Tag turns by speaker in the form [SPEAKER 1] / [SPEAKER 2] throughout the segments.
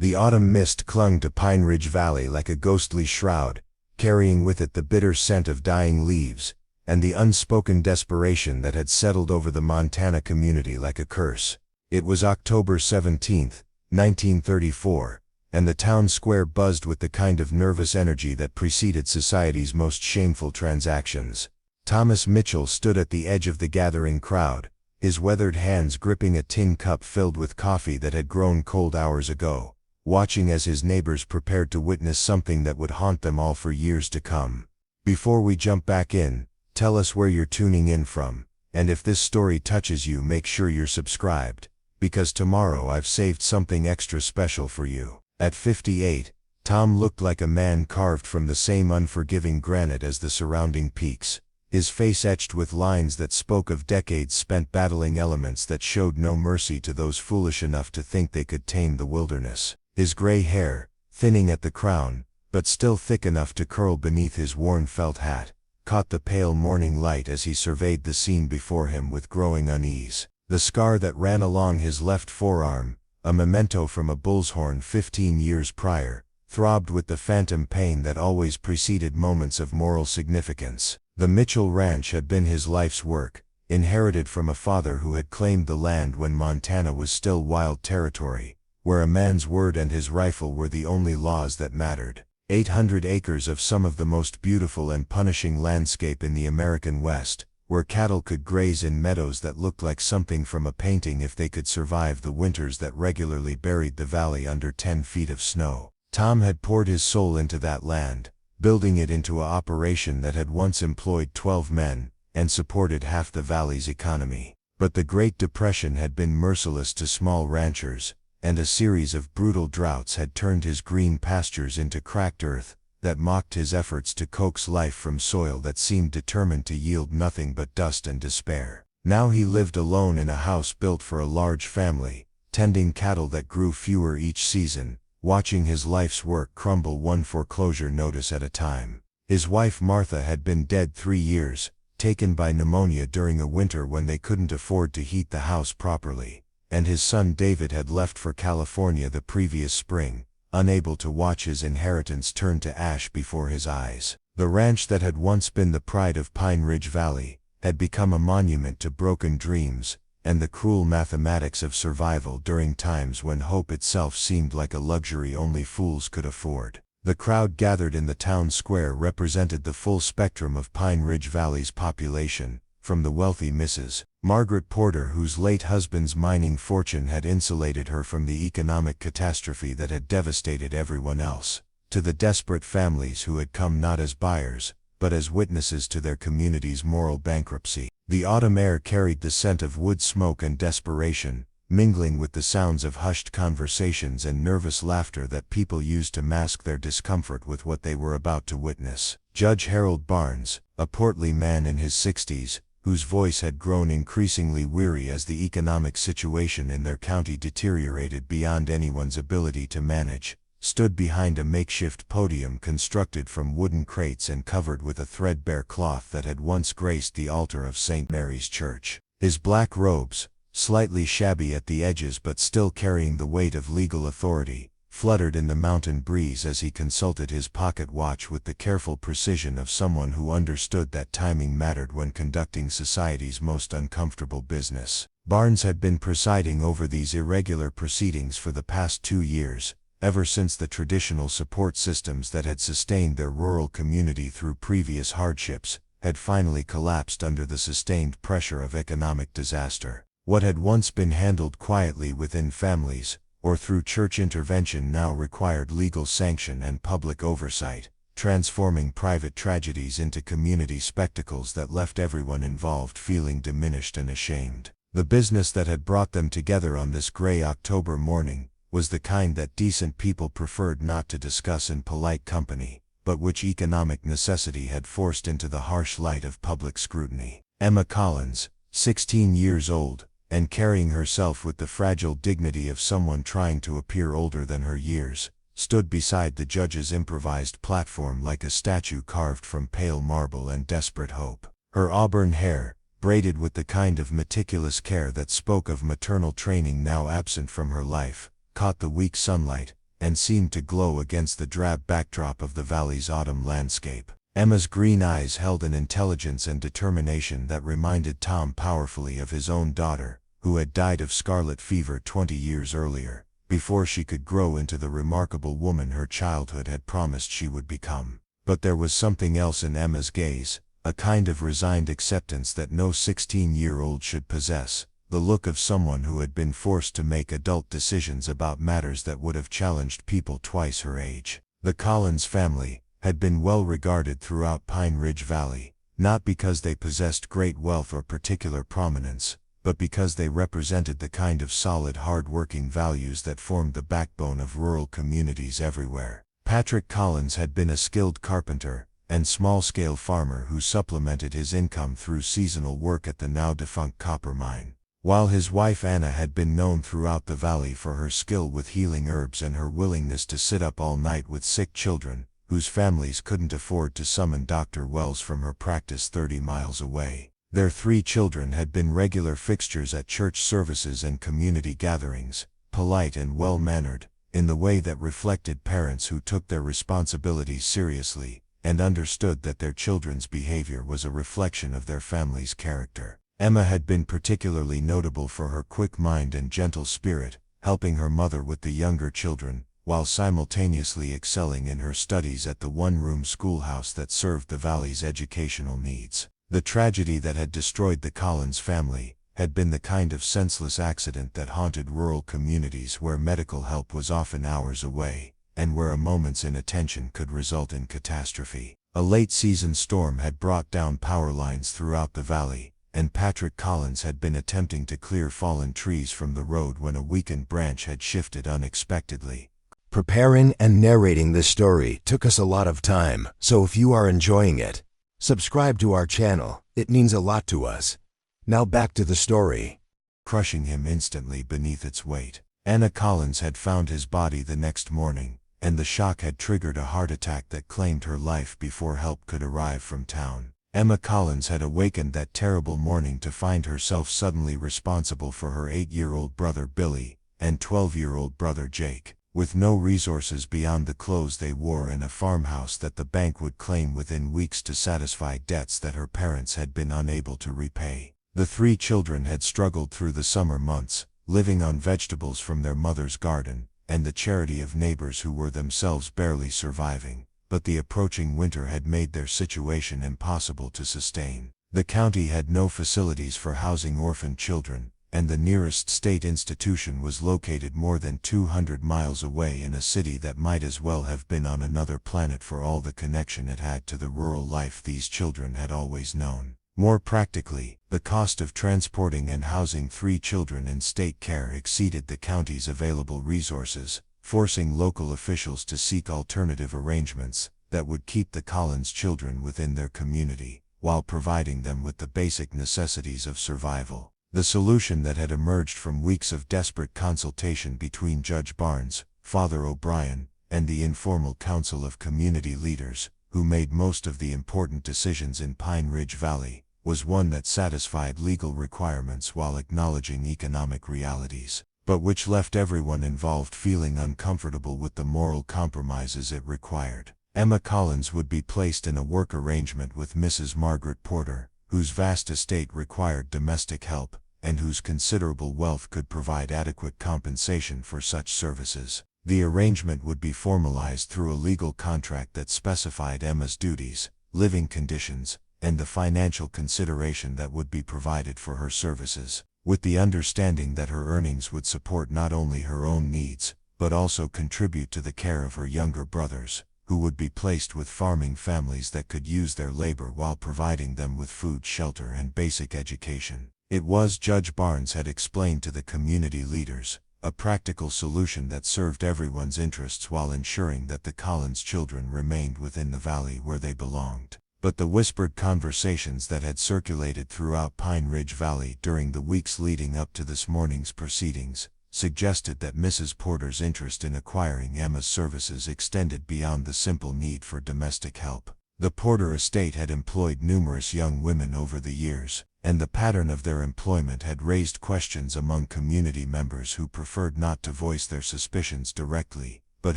[SPEAKER 1] The autumn mist clung to Pine Ridge Valley like a ghostly shroud, carrying with it the bitter scent of dying leaves, and the unspoken desperation that had settled over the Montana community like a curse. It was October 17, 1934, and the town square buzzed with the kind of nervous energy that preceded society's most shameful transactions. Thomas Mitchell stood at the edge of the gathering crowd, his weathered hands gripping a tin cup filled with coffee that had grown cold hours ago, watching as his neighbors prepared to witness something that would haunt them all for years to come. Before we jump back in, tell us where you're tuning in from, and if this story touches you, make sure you're subscribed, because tomorrow I've saved something extra special for you. At 58, Tom looked like a man carved from the same unforgiving granite as the surrounding peaks, his face etched with lines that spoke of decades spent battling elements that showed no mercy to those foolish enough to think they could tame the wilderness. His gray hair, thinning at the crown, but still thick enough to curl beneath his worn felt hat, caught the pale morning light as he surveyed the scene before him with growing unease. The scar that ran along his left forearm, a memento from a bull's horn 15 years prior, throbbed with the phantom pain that always preceded moments of moral significance. The Mitchell Ranch had been his life's work, inherited from a father who had claimed the land when Montana was still wild territory, where a man's word and his rifle were the only laws that mattered. 800 acres of some of the most beautiful and punishing landscape in the American West, where cattle could graze in meadows that looked like something from a painting if they could survive the winters that regularly buried the valley under 10 feet of snow. Tom had poured his soul into that land, building it into an operation that had once employed 12 men, and supported half the valley's economy. But the Great Depression had been merciless to small ranchers, and a series of brutal droughts had turned his green pastures into cracked earth that mocked his efforts to coax life from soil that seemed determined to yield nothing but dust and despair. Now he lived alone in a house built for a large family, tending cattle that grew fewer each season, watching his life's work crumble one foreclosure notice at a time. His wife Martha had been dead 3 years, taken by pneumonia during a winter when they couldn't afford to heat the house properly, and his son David had left for California the previous spring, unable to watch his inheritance turn to ash before his eyes. The ranch that had once been the pride of Pine Ridge Valley had become a monument to broken dreams and the cruel mathematics of survival during times when hope itself seemed like a luxury only fools could afford. The crowd gathered in the town square represented the full spectrum of Pine Ridge Valley's population, from the wealthy Mrs. Margaret Porter, whose late husband's mining fortune had insulated her from the economic catastrophe that had devastated everyone else, to the desperate families who had come not as buyers, but as witnesses to their community's moral bankruptcy. The autumn air carried the scent of wood smoke and desperation, mingling with the sounds of hushed conversations and nervous laughter that people used to mask their discomfort with what they were about to witness. Judge Harold Barnes, a portly man in his 60s, whose voice had grown increasingly weary as the economic situation in their county deteriorated beyond anyone's ability to manage, stood behind a makeshift podium constructed from wooden crates and covered with a threadbare cloth that had once graced the altar of St. Mary's Church. His black robes, slightly shabby at the edges but still carrying the weight of legal authority, fluttered in the mountain breeze as he consulted his pocket watch with the careful precision of someone who understood that timing mattered when conducting society's most uncomfortable business. Barnes had been presiding over these irregular proceedings for the past 2 years, ever since the traditional support systems that had sustained their rural community through previous hardships had finally collapsed under the sustained pressure of economic disaster. What had once been handled quietly within families, or through church intervention, now required legal sanction and public oversight, transforming private tragedies into community spectacles that left everyone involved feeling diminished and ashamed. The business that had brought them together on this gray October morning was the kind that decent people preferred not to discuss in polite company, but which economic necessity had forced into the harsh light of public scrutiny. Emma Collins, 16 years old, and carrying herself with the fragile dignity of someone trying to appear older than her years, stood beside the judge's improvised platform like a statue carved from pale marble and desperate hope. Her auburn hair, braided with the kind of meticulous care that spoke of maternal training now absent from her life, caught the weak sunlight, and seemed to glow against the drab backdrop of the valley's autumn landscape. Emma's green eyes held an intelligence and determination that reminded Tom powerfully of his own daughter, who had died of scarlet fever 20 years earlier, before she could grow into the remarkable woman her childhood had promised she would become. But there was something else in Emma's gaze, a kind of resigned acceptance that no 16-year-old should possess, the look of someone who had been forced to make adult decisions about matters that would have challenged people twice her age. The Collins family had been well regarded throughout Pine Ridge Valley, not because they possessed great wealth or particular prominence, but because they represented the kind of solid, hard-working values that formed the backbone of rural communities everywhere. Patrick Collins had been a skilled carpenter and small-scale farmer who supplemented his income through seasonal work at the now-defunct copper mine, while his wife Anna had been known throughout the valley for her skill with healing herbs and her willingness to sit up all night with sick children, whose families couldn't afford to summon Dr. Wells from her practice 30 miles away. Their 3 children had been regular fixtures at church services and community gatherings, polite and well-mannered, in the way that reflected parents who took their responsibilities seriously and understood that their children's behavior was a reflection of their family's character. Emma had been particularly notable for her quick mind and gentle spirit, helping her mother with the younger children, while simultaneously excelling in her studies at the one-room schoolhouse that served the valley's educational needs. The tragedy that had destroyed the Collins family had been the kind of senseless accident that haunted rural communities where medical help was often hours away, and where a moment's inattention could result in catastrophe. A late-season storm had brought down power lines throughout the valley, and Patrick Collins had been attempting to clear fallen trees from the road when a weakened branch had shifted unexpectedly.
[SPEAKER 2] Preparing and narrating this story took us a lot of time, so if you are enjoying it, subscribe to our channel. It means a lot to us. Now back to the story.
[SPEAKER 1] Crushing him instantly beneath its weight. Anna Collins had found his body the next morning, and the shock had triggered a heart attack that claimed her life before help could arrive from town. Emma Collins had awakened that terrible morning to find herself suddenly responsible for her 8-year-old brother Billy and 12-year-old brother Jake, with no resources beyond the clothes they wore and a farmhouse that the bank would claim within weeks to satisfy debts that her parents had been unable to repay. The 3 children had struggled through the summer months, living on vegetables from their mother's garden and the charity of neighbors who were themselves barely surviving, but the approaching winter had made their situation impossible to sustain. The county had no facilities for housing orphaned children, and the nearest state institution was located more than 200 miles away in a city that might as well have been on another planet for all the connection it had to the rural life these children had always known. More practically, the cost of transporting and housing 3 children in state care exceeded the county's available resources, forcing local officials to seek alternative arrangements that would keep the Collins children within their community, while providing them with the basic necessities of survival. The solution that had emerged from weeks of desperate consultation between Judge Barnes, Father O'Brien, and the informal council of community leaders, who made most of the important decisions in Pine Ridge Valley, was one that satisfied legal requirements while acknowledging economic realities, but which left everyone involved feeling uncomfortable with the moral compromises it required. Emma Collins would be placed in a work arrangement with Mrs. Margaret Porter, whose vast estate required domestic help, and whose considerable wealth could provide adequate compensation for such services. The arrangement would be formalized through a legal contract that specified Emma's duties, living conditions, and the financial consideration that would be provided for her services, with the understanding that her earnings would support not only her own needs, but also contribute to the care of her younger brothers, who would be placed with farming families that could use their labor while providing them with food, shelter, and basic education. It was, Judge Barnes had explained to the community leaders, a practical solution that served everyone's interests while ensuring that the Collins children remained within the valley where they belonged. But the whispered conversations that had circulated throughout Pine Ridge Valley during the weeks leading up to this morning's proceedings suggested that Mrs. Porter's interest in acquiring Emma's services extended beyond the simple need for domestic help. The Porter estate had employed numerous young women over the years, and the pattern of their employment had raised questions among community members who preferred not to voice their suspicions directly, but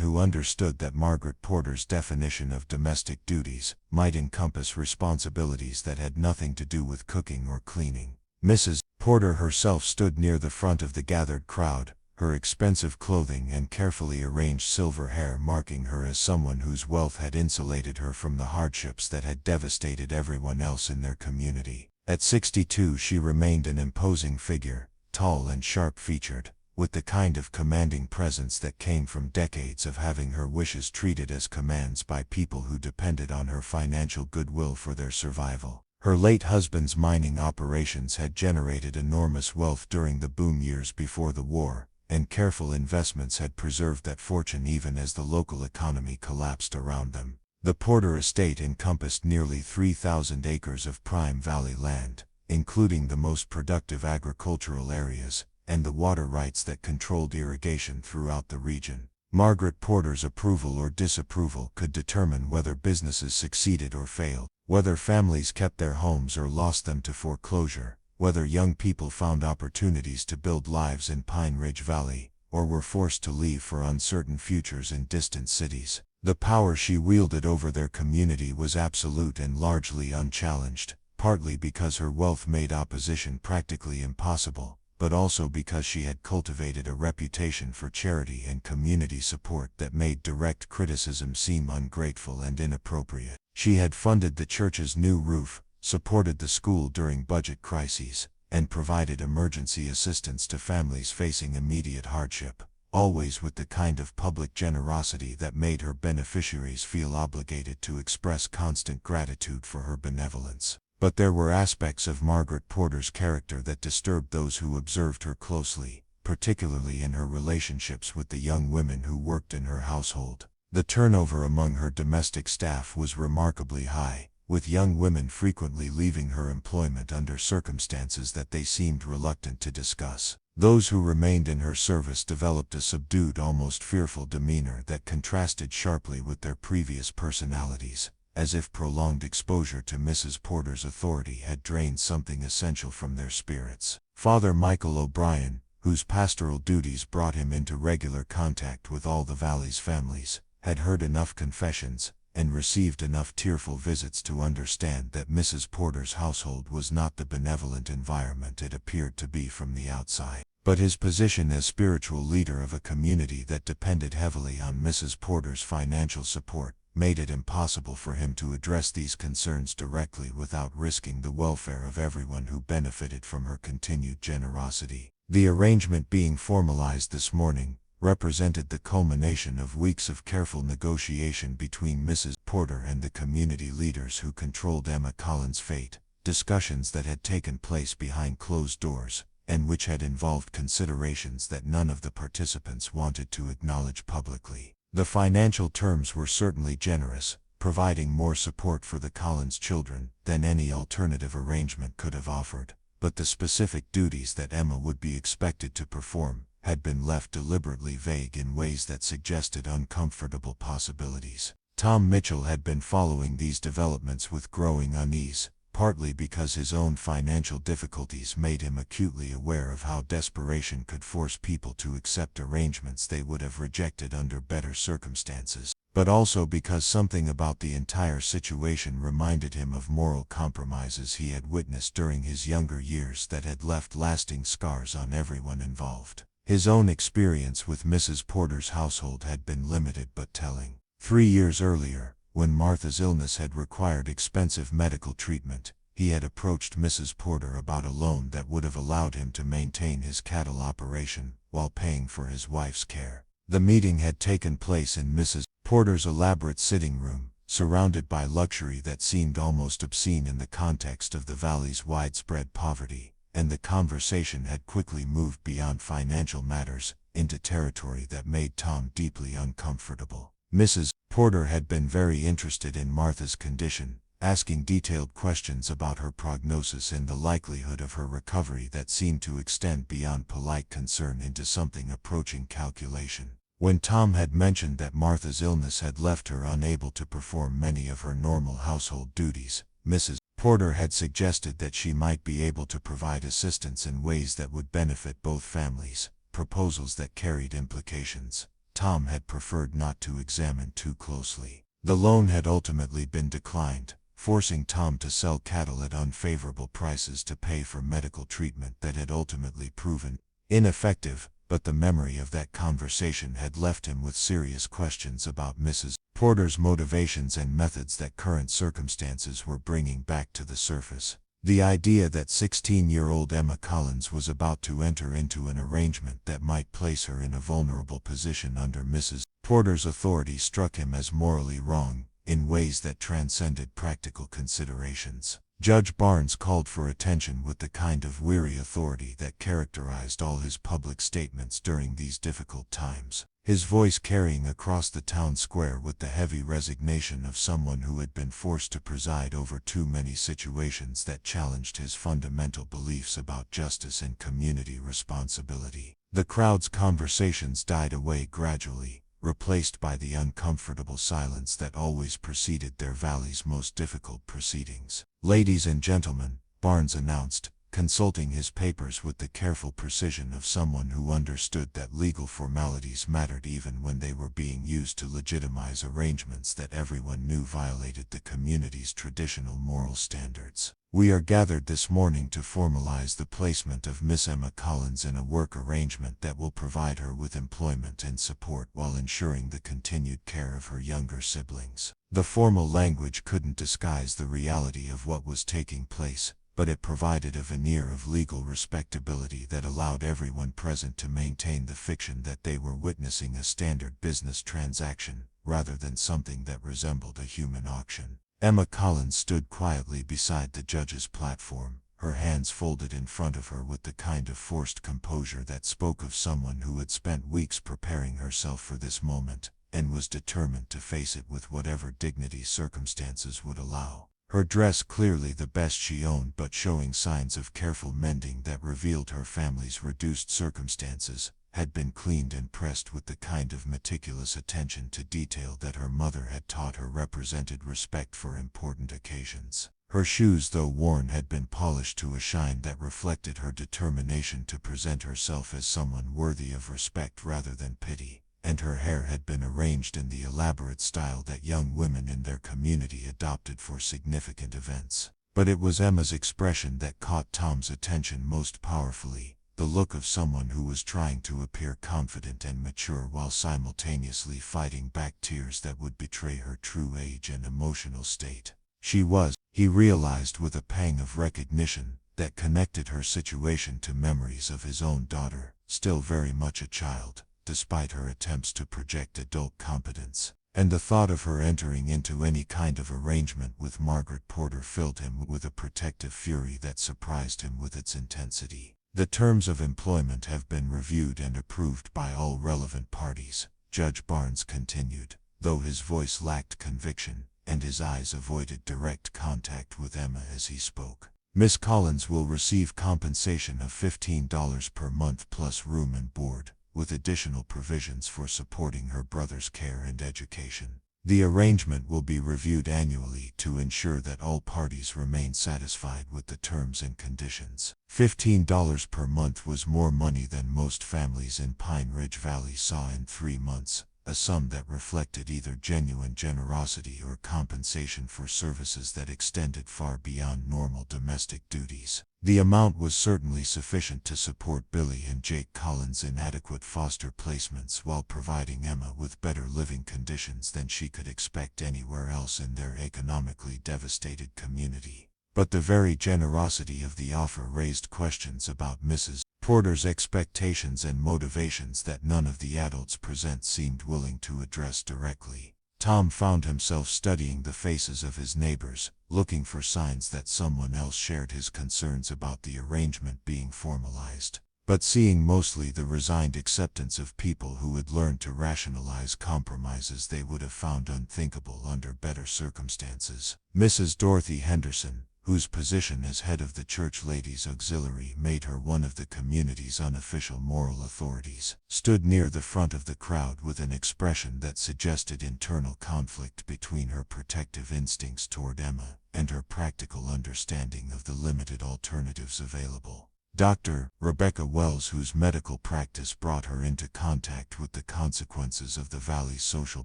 [SPEAKER 1] who understood that Margaret Porter's definition of domestic duties might encompass responsibilities that had nothing to do with cooking or cleaning. Mrs. Porter herself stood near the front of the gathered crowd, her expensive clothing and carefully arranged silver hair marking her as someone whose wealth had insulated her from the hardships that had devastated everyone else in their community. At 62 she remained an imposing figure, tall and sharp-featured, with the kind of commanding presence that came from decades of having her wishes treated as commands by people who depended on her financial goodwill for their survival. Her late husband's mining operations had generated enormous wealth during the boom years before the war, and careful investments had preserved that fortune even as the local economy collapsed around them. The Porter estate encompassed nearly 3,000 acres of prime valley land, including the most productive agricultural areas, and the water rights that controlled irrigation throughout the region. Margaret Porter's approval or disapproval could determine whether businesses succeeded or failed, whether families kept their homes or lost them to foreclosure, whether young people found opportunities to build lives in Pine Ridge Valley, or were forced to leave for uncertain futures in distant cities. The power she wielded over their community was absolute and largely unchallenged, partly because her wealth made opposition practically impossible, but also because she had cultivated a reputation for charity and community support that made direct criticism seem ungrateful and inappropriate. She had funded the church's new roof, supported the school during budget crises, and provided emergency assistance to families facing immediate hardship, always with the kind of public generosity that made her beneficiaries feel obligated to express constant gratitude for her benevolence. But there were aspects of Margaret Porter's character that disturbed those who observed her closely, particularly in her relationships with the young women who worked in her household. The turnover among her domestic staff was remarkably high, with young women frequently leaving her employment under circumstances that they seemed reluctant to discuss. Those who remained in her service developed a subdued, almost fearful demeanor that contrasted sharply with their previous personalities, as if prolonged exposure to Mrs. Porter's authority had drained something essential from their spirits. Father Michael O'Brien, whose pastoral duties brought him into regular contact with all the valley's families, had heard enough confessions, and received enough tearful visits to understand that Mrs. Porter's household was not the benevolent environment it appeared to be from the outside. But his position as spiritual leader of a community that depended heavily on Mrs. Porter's financial support made it impossible for him to address these concerns directly without risking the welfare of everyone who benefited from her continued generosity. The arrangement being formalized this morning represented the culmination of weeks of careful negotiation between Mrs. Porter and the community leaders who controlled Emma Collins' fate, discussions that had taken place behind closed doors, and which had involved considerations that none of the participants wanted to acknowledge publicly. The financial terms were certainly generous, providing more support for the Collins children than any alternative arrangement could have offered, but the specific duties that Emma would be expected to perform had been left deliberately vague in ways that suggested uncomfortable possibilities. Tom Mitchell had been following these developments with growing unease, partly because his own financial difficulties made him acutely aware of how desperation could force people to accept arrangements they would have rejected under better circumstances, but also because something about the entire situation reminded him of moral compromises he had witnessed during his younger years that had left lasting scars on everyone involved. His own experience with Mrs. Porter's household had been limited but telling. 3 years earlier, when Martha's illness had required expensive medical treatment, he had approached Mrs. Porter about a loan that would have allowed him to maintain his cattle operation while paying for his wife's care. The meeting had taken place in Mrs. Porter's elaborate sitting room, surrounded by luxury that seemed almost obscene in the context of the valley's widespread poverty, and the conversation had quickly moved beyond financial matters into territory that made Tom deeply uncomfortable. Mrs. Porter had been very interested in Martha's condition, asking detailed questions about her prognosis and the likelihood of her recovery that seemed to extend beyond polite concern into something approaching calculation. When Tom had mentioned that Martha's illness had left her unable to perform many of her normal household duties, Mrs. Porter had suggested that she might be able to provide assistance in ways that would benefit both families, proposals that carried implications. Tom had preferred not to examine too closely. The loan had ultimately been declined, forcing Tom to sell cattle at unfavorable prices to pay for medical treatment that had ultimately proven ineffective, but the memory of that conversation had left him with serious questions about Mrs. Porter's motivations and methods that current circumstances were bringing back to the surface. The idea that 16-year-old Emma Collins was about to enter into an arrangement that might place her in a vulnerable position under Mrs. Porter's authority struck him as morally wrong, in ways that transcended practical considerations. Judge Barnes called for attention with the kind of weary authority that characterized all his public statements during these difficult times, his voice carrying across the town square with the heavy resignation of someone who had been forced to preside over too many situations that challenged his fundamental beliefs about justice and community responsibility. The crowd's conversations died away gradually, replaced by the uncomfortable silence that always preceded their valley's most difficult proceedings. "Ladies and gentlemen," Barnes announced, consulting his papers with the careful precision of someone who understood that legal formalities mattered even when they were being used to legitimize arrangements that everyone knew violated the community's traditional moral standards. "We are gathered this morning to formalize the placement of Miss Emma Collins in a work arrangement that will provide her with employment and support while ensuring the continued care of her younger siblings." The formal language couldn't disguise the reality of what was taking place, but it provided a veneer of legal respectability that allowed everyone present to maintain the fiction that they were witnessing a standard business transaction, rather than something that resembled a human auction. Emma Collins stood quietly beside the judge's platform, her hands folded in front of her with the kind of forced composure that spoke of someone who had spent weeks preparing herself for this moment, and was determined to face it with whatever dignity circumstances would allow. Her dress, clearly the best she owned but showing signs of careful mending that revealed her family's reduced circumstances, had been cleaned and pressed with the kind of meticulous attention to detail that her mother had taught her represented respect for important occasions. Her shoes, though worn, had been polished to a shine that reflected her determination to present herself as someone worthy of respect rather than pity, and her hair had been arranged in the elaborate style that young women in their community adopted for significant events. But it was Emma's expression that caught Tom's attention most powerfully, the look of someone who was trying to appear confident and mature while simultaneously fighting back tears that would betray her true age and emotional state. She was, he realized with a pang of recognition, that connected her situation to memories of his own daughter, still very much a child, despite her attempts to project adult competence. And the thought of her entering into any kind of arrangement with Margaret Porter filled him with a protective fury that surprised him with its intensity. "The terms of employment have been reviewed and approved by all relevant parties," Judge Barnes continued, though his voice lacked conviction, and his eyes avoided direct contact with Emma as he spoke. "Miss Collins will receive compensation of $15 per month plus room and board, with additional provisions for supporting her brother's care and education. The arrangement will be reviewed annually to ensure that all parties remain satisfied with the terms and conditions." $15 per month was more money than most families in Pine Ridge Valley saw in 3 months, a sum that reflected either genuine generosity or compensation for services that extended far beyond normal domestic duties. The amount was certainly sufficient to support Billy and Jake Collins' inadequate foster placements while providing Emma with better living conditions than she could expect anywhere else in their economically devastated community. But the very generosity of the offer raised questions about Mrs. Porter's expectations and motivations that none of the adults present seemed willing to address directly. Tom found himself studying the faces of his neighbors, looking for signs that someone else shared his concerns about the arrangement being formalized, but seeing mostly the resigned acceptance of people who had learned to rationalize compromises they would have found unthinkable under better circumstances. Mrs. Dorothy Henderson, whose position as head of the Church Ladies' Auxiliary made her one of the community's unofficial moral authorities, stood near the front of the crowd with an expression that suggested internal conflict between her protective instincts toward Emma and her practical understanding of the limited alternatives available. Dr. Rebecca Wells, whose medical practice brought her into contact with the consequences of the valley's social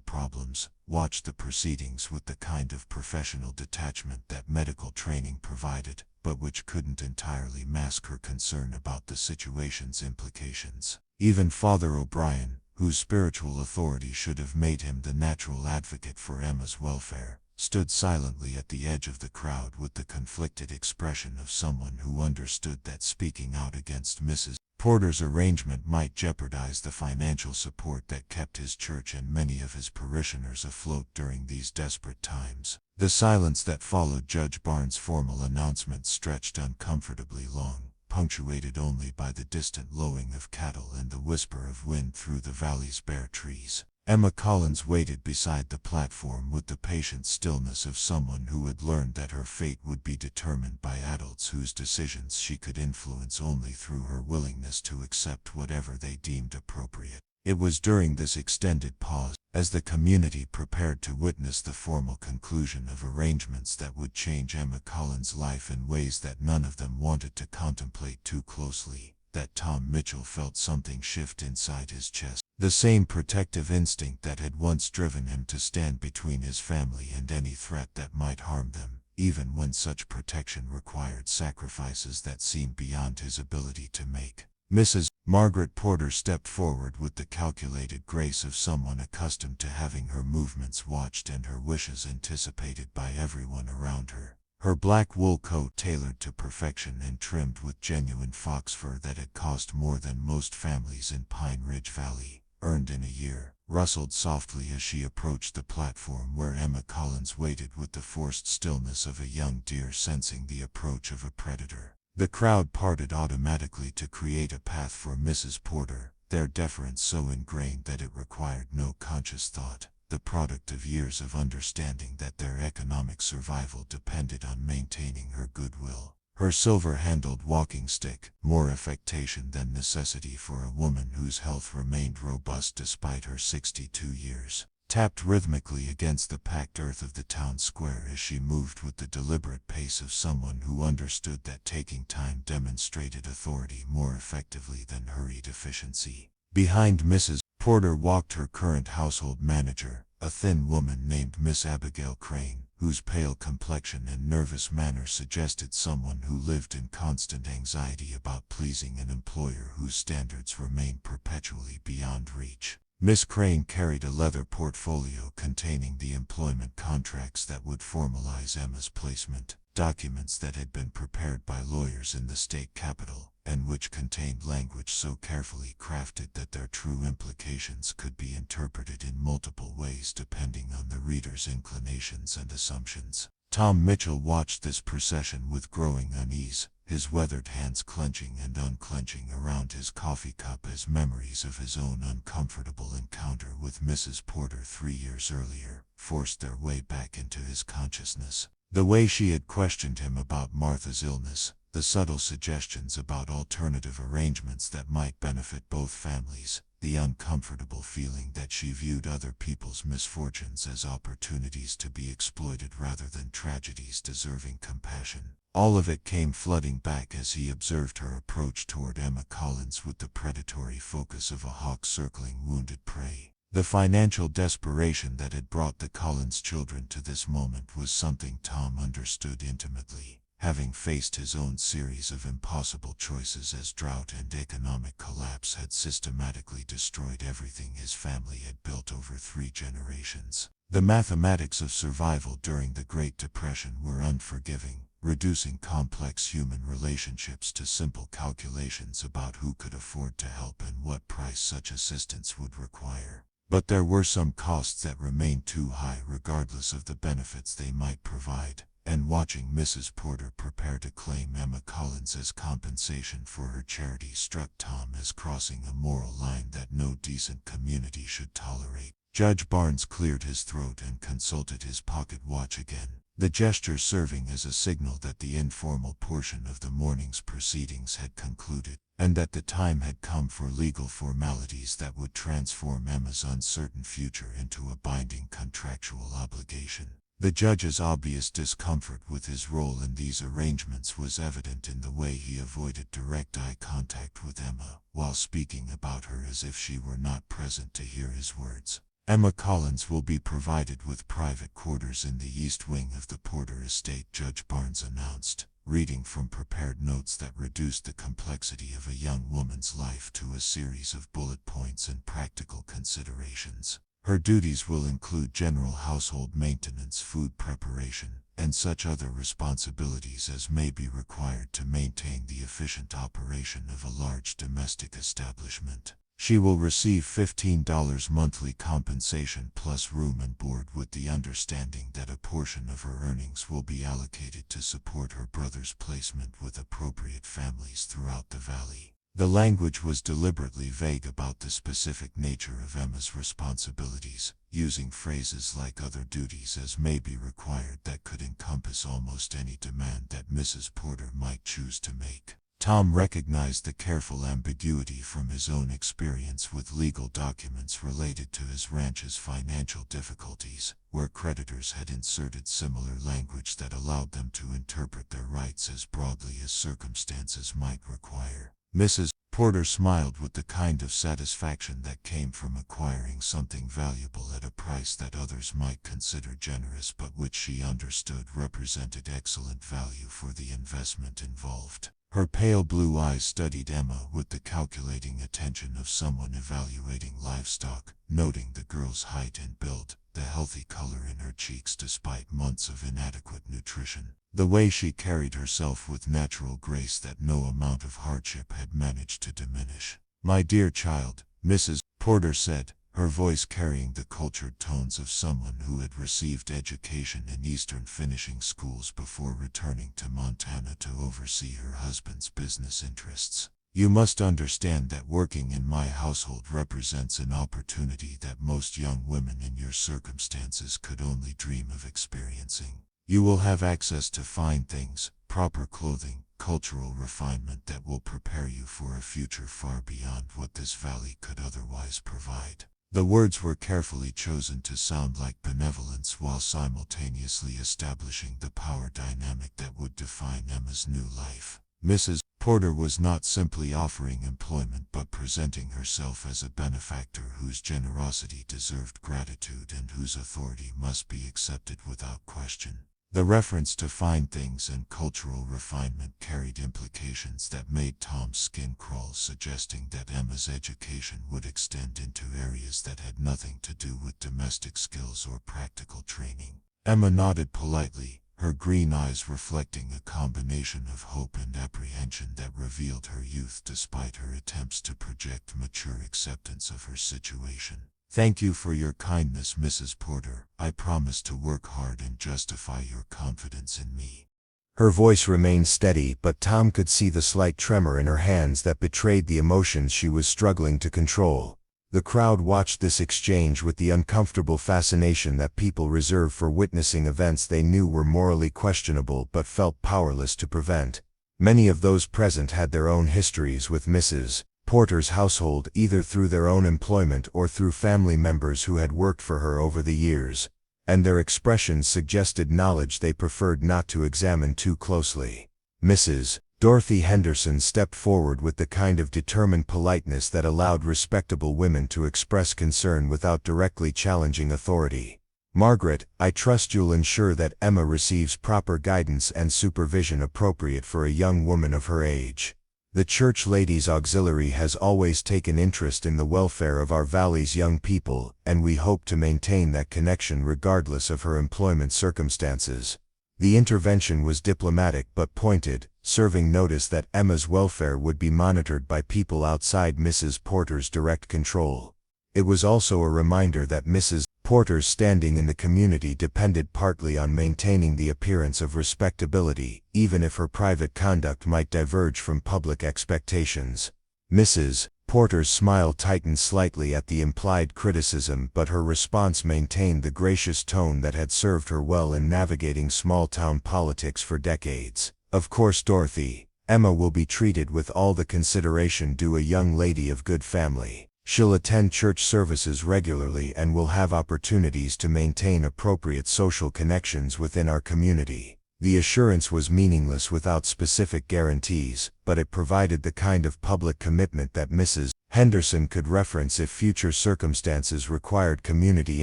[SPEAKER 1] problems, watched the proceedings with the kind of professional detachment that medical training provided, but which couldn't entirely mask her concern about the situation's implications. Even Father O'Brien, whose spiritual authority should have made him the natural advocate for Emma's welfare, stood silently at the edge of the crowd with the conflicted expression of someone who understood that speaking out against Mrs. Porter's arrangement might jeopardize the financial support that kept his church and many of his parishioners afloat during these desperate times. The silence that followed Judge Barnes' formal announcement stretched uncomfortably long, punctuated only by the distant lowing of cattle and the whisper of wind through the valley's bare trees. Emma Collins waited beside the platform with the patient stillness of someone who had learned that her fate would be determined by adults whose decisions she could influence only through her willingness to accept whatever they deemed appropriate. It was during this extended pause, as the community prepared to witness the formal conclusion of arrangements that would change Emma Collins' life in ways that none of them wanted to contemplate too closely, that Tom Mitchell felt something shift inside his chest. The same protective instinct that had once driven him to stand between his family and any threat that might harm them, even when such protection required sacrifices that seemed beyond his ability to make. Mrs. Margaret Porter stepped forward with the calculated grace of someone accustomed to having her movements watched and her wishes anticipated by everyone around her. Her black wool coat, tailored to perfection and trimmed with genuine fox fur that had cost more than most families in Pine Ridge Valley earned in a year, rustled softly as she approached the platform where Emma Collins waited with the forced stillness of a young deer sensing the approach of a predator. The crowd parted automatically to create a path for Mrs. Porter, their deference so ingrained that it required no conscious thought, the product of years of understanding that their economic survival depended on maintaining her goodwill. Her silver-handled walking stick, more affectation than necessity for a woman whose health remained robust despite her 62 years, tapped rhythmically against the packed earth of the town square as she moved with the deliberate pace of someone who understood that taking time demonstrated authority more effectively than hurried efficiency. Behind Mrs. Porter walked her current household manager, a thin woman named Miss Abigail Crane, whose pale complexion and nervous manner suggested someone who lived in constant anxiety about pleasing an employer whose standards remained perpetually beyond reach. Miss Crane carried a leather portfolio containing the employment contracts that would formalize Emma's placement, documents that had been prepared by lawyers in the state capitol, and which contained language so carefully crafted that their true implications could be interpreted in multiple ways depending on the reader's inclinations and assumptions. Tom Mitchell watched this procession with growing unease, his weathered hands clenching and unclenching around his coffee cup as memories of his own uncomfortable encounter with Mrs. Porter 3 years earlier forced their way back into his consciousness. The way she had questioned him about Martha's illness, the subtle suggestions about alternative arrangements that might benefit both families, the uncomfortable feeling that she viewed other people's misfortunes as opportunities to be exploited rather than tragedies deserving compassion. All of it came flooding back as he observed her approach toward Emma Collins with the predatory focus of a hawk circling wounded prey. The financial desperation that had brought the Collins children to this moment was something Tom understood intimately, having faced his own series of impossible choices as drought and economic collapse had systematically destroyed everything his family had built over 3 generations. The mathematics of survival during the Great Depression were unforgiving, reducing complex human relationships to simple calculations about who could afford to help and what price such assistance would require. But there were some costs that remained too high regardless of the benefits they might provide, and watching Mrs. Porter prepare to claim Emma Collins as compensation for her charity struck Tom as crossing a moral line that no decent community should tolerate. Judge Barnes cleared his throat and consulted his pocket watch again, the gesture serving as a signal that the informal portion of the morning's proceedings had concluded, and that the time had come for legal formalities that would transform Emma's uncertain future into a binding contractual obligation.
[SPEAKER 3] The judge's obvious discomfort with his role in these arrangements was evident in the way he avoided direct eye contact with Emma, while speaking about her as if she were not present to hear his words. Emma Collins will be provided with private quarters in the East Wing of the Porter estate, Judge Barnes announced, reading from prepared notes that reduced the complexity of a young woman's life to a series of bullet points and practical considerations. Her duties will include general household maintenance, food preparation, and such other responsibilities as may be required to maintain the efficient operation of a large domestic establishment. She will receive $15 monthly compensation plus room and board, with the understanding that a portion of her earnings will be allocated to support her brother's placement with appropriate families throughout the valley. The language was deliberately vague about the specific nature of Emma's responsibilities, using phrases like other duties as may be required that could encompass almost any demand that Mrs. Porter might choose to make. Tom recognized the careful ambiguity from his own experience with legal documents related to his ranch's financial difficulties, where creditors had inserted similar language that allowed them to interpret their rights as broadly as circumstances might require. Mrs. Porter smiled with the kind of satisfaction that came from acquiring something valuable at a price that others might consider generous, but which she understood represented excellent value for the investment involved. Her pale blue eyes studied Emma with the calculating attention of someone evaluating livestock, noting the girl's height and build, the healthy color in her cheeks despite months of inadequate nutrition, the way she carried herself with natural grace that no amount of hardship had managed to diminish. "My dear child," Mrs. Porter said, her voice carrying the cultured tones of someone who had received education in Eastern finishing schools before returning to Montana to oversee her husband's business interests. "You must understand that working in my household represents an opportunity that most young women in your circumstances could only dream of experiencing. You will have access to fine things, proper clothing, cultural refinement that will prepare you for a future far beyond what this valley could otherwise provide." The words were carefully chosen to sound like benevolence while simultaneously establishing the power dynamic that would define Emma's new life. Mrs. Porter was not simply offering employment but presenting herself as a benefactor whose generosity deserved gratitude and whose authority must be accepted without question. The reference to fine things and cultural refinement carried implications that made Tom's skin crawl, suggesting that Emma's education would extend into areas that had nothing to do with domestic skills or practical training. Emma nodded politely, her green eyes reflecting a combination of hope and apprehension that revealed her youth despite her attempts to project mature acceptance of her situation. "Thank you for your kindness, Mrs. Porter. I promise to work hard and justify your confidence in me."
[SPEAKER 1] Her voice remained steady, but Tom could see the slight tremor in her hands that betrayed the emotions she was struggling to control. The crowd watched this exchange with the uncomfortable fascination that people reserve for witnessing events they knew were morally questionable but felt powerless to prevent. Many of those present had their own histories with Mrs. Porter's household, either through their own employment or through family members who had worked for her over the years, and their expressions suggested knowledge they preferred not to examine too closely. Mrs. Dorothy Henderson stepped forward with the kind of determined politeness that allowed respectable women to express concern without directly challenging authority. "Margaret, I trust you'll ensure that Emma receives proper guidance and supervision appropriate for a young woman of her age. The Church Ladies Auxiliary has always taken interest in the welfare of our valley's young people, and we hope to maintain that connection regardless of her employment circumstances." The intervention was diplomatic but pointed, serving notice that Emma's welfare would be monitored by people outside Mrs. Porter's direct control. It was also a reminder that Mrs. Porter's standing in the community depended partly on maintaining the appearance of respectability, even if her private conduct might diverge from public expectations. Mrs. Porter's smile tightened slightly at the implied criticism, but her response maintained the gracious tone that had served her well in navigating small-town politics for decades. "Of course, Dorothy, Emma will be treated with all the consideration due a young lady of good family. She'll attend church services regularly and will have opportunities to maintain appropriate social connections within our community. The assurance was meaningless without specific guarantees, but it provided the kind of public commitment that Mrs. Henderson could reference if future circumstances required community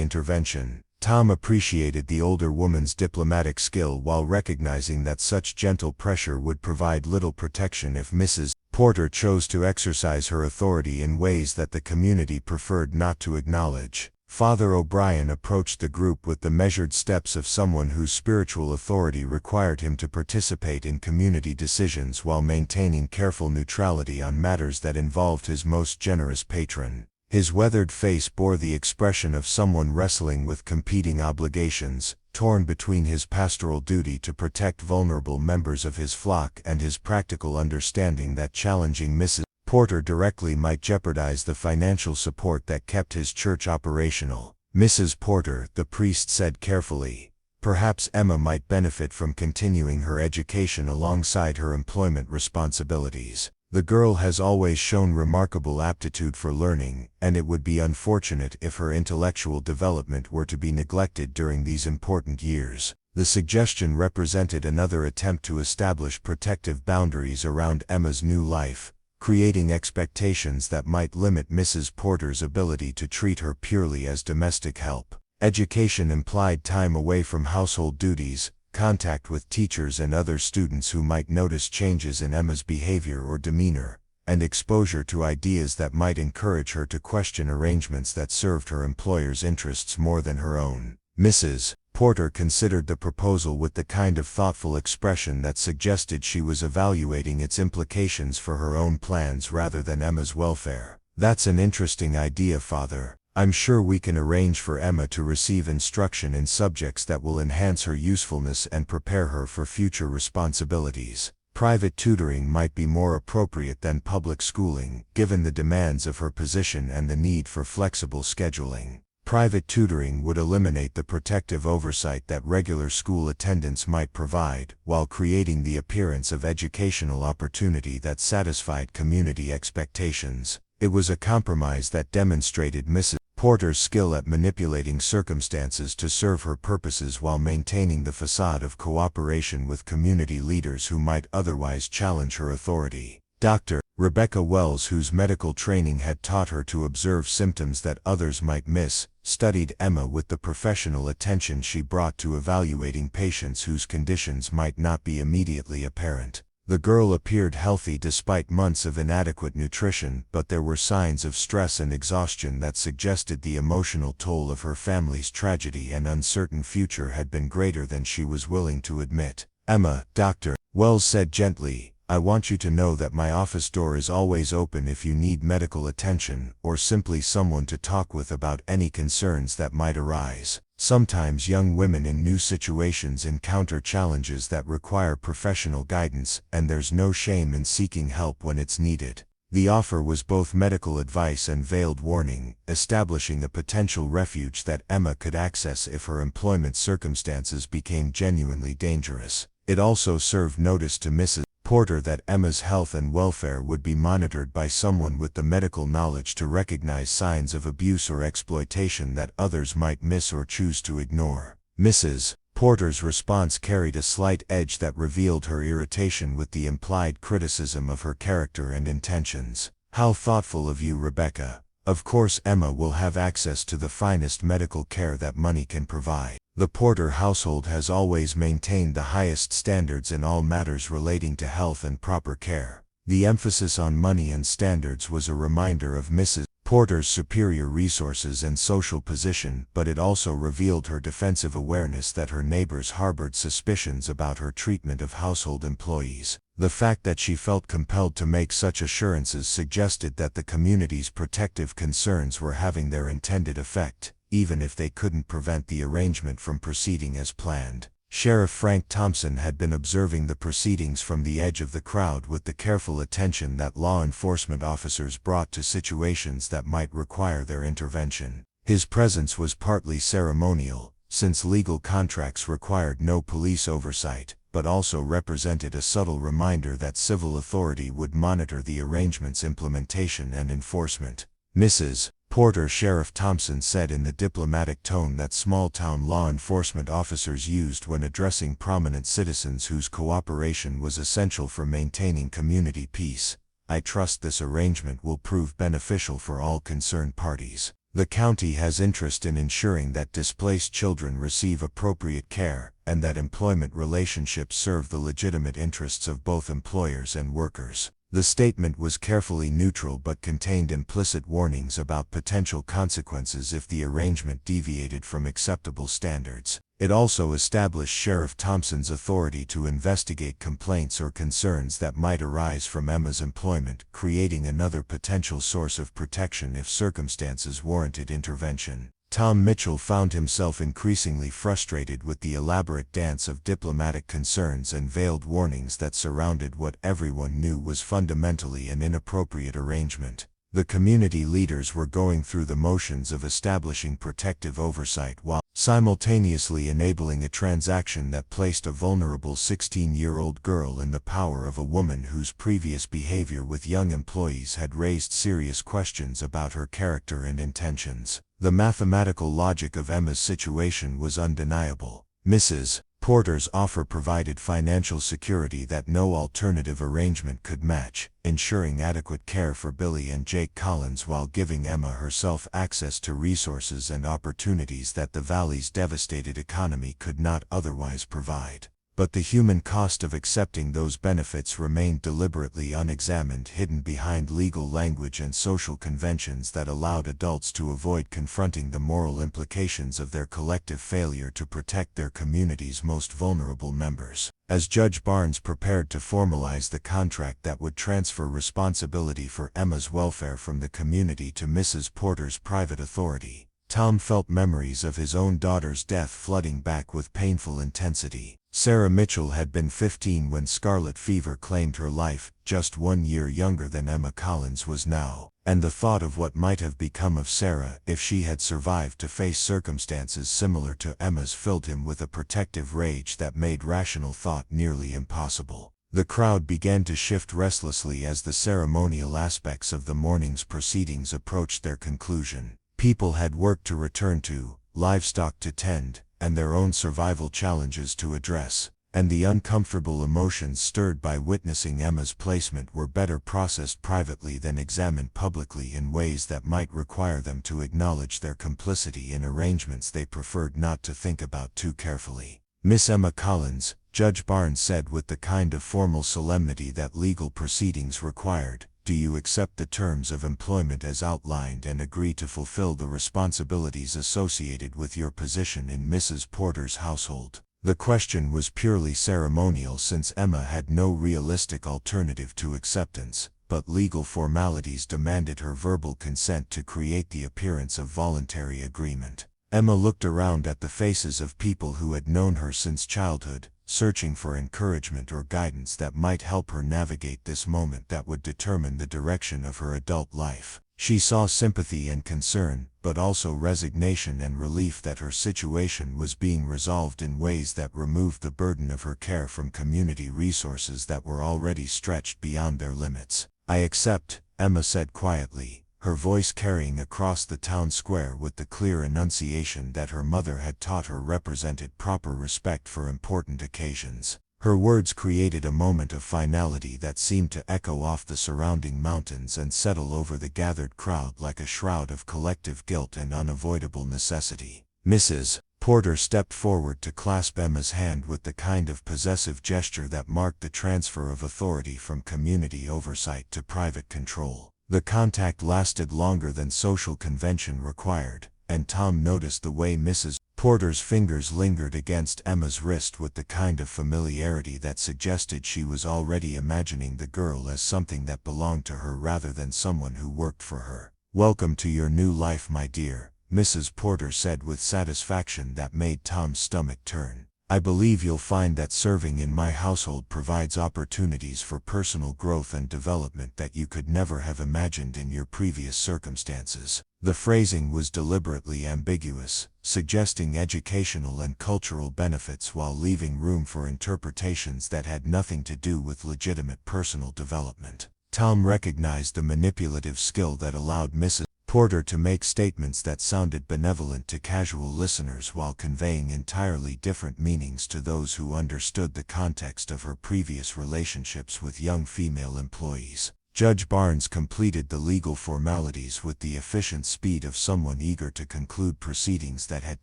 [SPEAKER 1] intervention. Tom appreciated the older woman's diplomatic skill while recognizing that such gentle pressure would provide little protection if Mrs. Porter chose to exercise her authority in ways that the community preferred not to acknowledge. Father O'Brien approached the group with the measured steps of someone whose spiritual authority required him to participate in community decisions while maintaining careful neutrality on matters that involved his most generous patron. His weathered face bore the expression of someone wrestling with competing obligations, torn between his pastoral duty to protect vulnerable members of his flock and his practical understanding that challenging Mrs. Porter directly might jeopardize the financial support that kept his church operational. Mrs. Porter, the priest said carefully, perhaps Emma might benefit from continuing her education alongside her employment responsibilities. The girl has always shown remarkable aptitude for learning, and it would be unfortunate if her intellectual development were to be neglected during these important years. The suggestion represented another attempt to establish protective boundaries around Emma's new life, creating expectations that might limit Mrs. Porter's ability to treat her purely as domestic help. Education implied time away from household duties, contact with teachers and other students who might notice changes in Emma's behavior or demeanor, and exposure to ideas that might encourage her to question arrangements that served her employer's interests more than her own. Mrs. Porter considered the proposal with the kind of thoughtful expression that suggested she was evaluating its implications for her own plans rather than Emma's welfare. "That's an interesting idea, Father. I'm sure we can arrange for Emma to receive instruction in subjects that will enhance her usefulness and prepare her for future responsibilities. Private tutoring might be more appropriate than public schooling, given the demands of her position and the need for flexible scheduling. Private tutoring would eliminate the protective oversight that regular school attendance might provide, while creating the appearance of educational opportunity that satisfied community expectations." It was a compromise that demonstrated Mrs. Porter's skill at manipulating circumstances to serve her purposes while maintaining the facade of cooperation with community leaders who might otherwise challenge her authority. Dr. Rebecca Wells, whose medical training had taught her to observe symptoms that others might miss, studied Emma with the professional attention she brought to evaluating patients whose conditions might not be immediately apparent. The girl appeared healthy despite months of inadequate nutrition, but there were signs of stress and exhaustion that suggested the emotional toll of her family's tragedy and uncertain future had been greater than she was willing to admit. "Emma," Dr. Wells said gently, "I want you to know that my office door is always open if you need medical attention or simply someone to talk with about any concerns that might arise. Sometimes young women in new situations encounter challenges that require professional guidance, and there's no shame in seeking help when it's needed." The offer was both medical advice and veiled warning, establishing a potential refuge that Emma could access if her employment circumstances became genuinely dangerous. It also served notice to Mrs. Porter that Emma's health and welfare would be monitored by someone with the medical knowledge to recognize signs of abuse or exploitation that others might miss or choose to ignore. Mrs. Porter's response carried a slight edge that revealed her irritation with the implied criticism of her character and intentions. "How thoughtful of you, Rebecca. Of course Emma will have access to the finest medical care that money can provide. The Porter household has always maintained the highest standards in all matters relating to health and proper care." The emphasis on money and standards was a reminder of Mrs. Porter's superior resources and social position, but it also revealed her defensive awareness that her neighbors harbored suspicions about her treatment of household employees. The fact that she felt compelled to make such assurances suggested that the community's protective concerns were having their intended effect, even if they couldn't prevent the arrangement from proceeding as planned. Sheriff Frank Thompson had been observing the proceedings from the edge of the crowd with the careful attention that law enforcement officers brought to situations that might require their intervention. His presence was partly ceremonial, since legal contracts required no police oversight, but also represented a subtle reminder that civil authority would monitor the arrangement's implementation and enforcement. Mrs. Porter, Sheriff Thompson said in the diplomatic tone that small-town law enforcement officers used when addressing prominent citizens whose cooperation was essential for maintaining community peace. I trust this arrangement will prove beneficial for all concerned parties. The county has interest in ensuring that displaced children receive appropriate care, and that employment relationships serve the legitimate interests of both employers and workers. The statement was carefully neutral but contained implicit warnings about potential consequences if the arrangement deviated from acceptable standards. It also established Sheriff Thompson's authority to investigate complaints or concerns that might arise from Emma's employment, creating another potential source of protection if circumstances warranted intervention. Tom Mitchell found himself increasingly frustrated with the elaborate dance of diplomatic concerns and veiled warnings that surrounded what everyone knew was fundamentally an inappropriate arrangement. The community leaders were going through the motions of establishing protective oversight while simultaneously enabling a transaction that placed a vulnerable 16-year-old girl in the power of a woman whose previous behavior with young employees had raised serious questions about her character and intentions. The mathematical logic of Emma's situation was undeniable. Mrs. Porter's offer provided financial security that no alternative arrangement could match, ensuring adequate care for Billy and Jake Collins while giving Emma herself access to resources and opportunities that the valley's devastated economy could not otherwise provide. But the human cost of accepting those benefits remained deliberately unexamined, hidden behind legal language and social conventions that allowed adults to avoid confronting the moral implications of their collective failure to protect their community's most vulnerable members. As Judge Barnes prepared to formalize the contract that would transfer responsibility for Emma's welfare from the community to Mrs. Porter's private authority, Tom felt memories of his own daughter's death flooding back with painful intensity. Sarah Mitchell had been 15 when scarlet fever claimed her life, just 1 year younger than Emma Collins was now, and the thought of what might have become of Sarah if she had survived to face circumstances similar to Emma's filled him with a protective rage that made rational thought nearly impossible. The crowd began to shift restlessly as the ceremonial aspects of the morning's proceedings approached their conclusion. People had work to return to, livestock to tend, and their own survival challenges to address, and the uncomfortable emotions stirred by witnessing Emma's placement were better processed privately than examined publicly in ways that might require them to acknowledge their complicity in arrangements they preferred not to think about too carefully. Miss Emma Collins, Judge Barnes said with the kind of formal solemnity that legal proceedings required, do you accept the terms of employment as outlined and agree to fulfill the responsibilities associated with your position in Mrs. Porter's household? The question was purely ceremonial since Emma had no realistic alternative to acceptance, but legal formalities demanded her verbal consent to create the appearance of voluntary agreement. Emma looked around at the faces of people who had known her since childhood, searching for encouragement or guidance that might help her navigate this moment that would determine the direction of her adult life. She saw sympathy and concern, but also resignation and relief that her situation was being resolved in ways that removed the burden of her care from community resources that were already stretched beyond their limits. I accept, Emma said quietly, her voice carrying across the town square with the clear enunciation that her mother had taught her represented proper respect for important occasions. Her words created a moment of finality that seemed to echo off the surrounding mountains and settle over the gathered crowd like a shroud of collective guilt and unavoidable necessity. Mrs. Porter stepped forward to clasp Emma's hand with the kind of possessive gesture that marked the transfer of authority from community oversight to private control. The contact lasted longer than social convention required, and Tom noticed the way Mrs. Porter's fingers lingered against Emma's wrist with the kind of familiarity that suggested she was already imagining the girl as something that belonged to her rather than someone who worked for her. "Welcome to your new life, my dear," Mrs. Porter said with satisfaction that made Tom's stomach turn. "I believe you'll find that serving in my household provides opportunities for personal growth and development that you could never have imagined in your previous circumstances." The phrasing was deliberately ambiguous, suggesting educational and cultural benefits while leaving room for interpretations that had nothing to do with legitimate personal development. Tom recognized the manipulative skill that allowed Mrs. Porter to make statements that sounded benevolent to casual listeners while conveying entirely different meanings to those who understood the context of her previous relationships with young female employees. Judge Barnes completed the legal formalities with the efficient speed of someone eager to conclude proceedings that had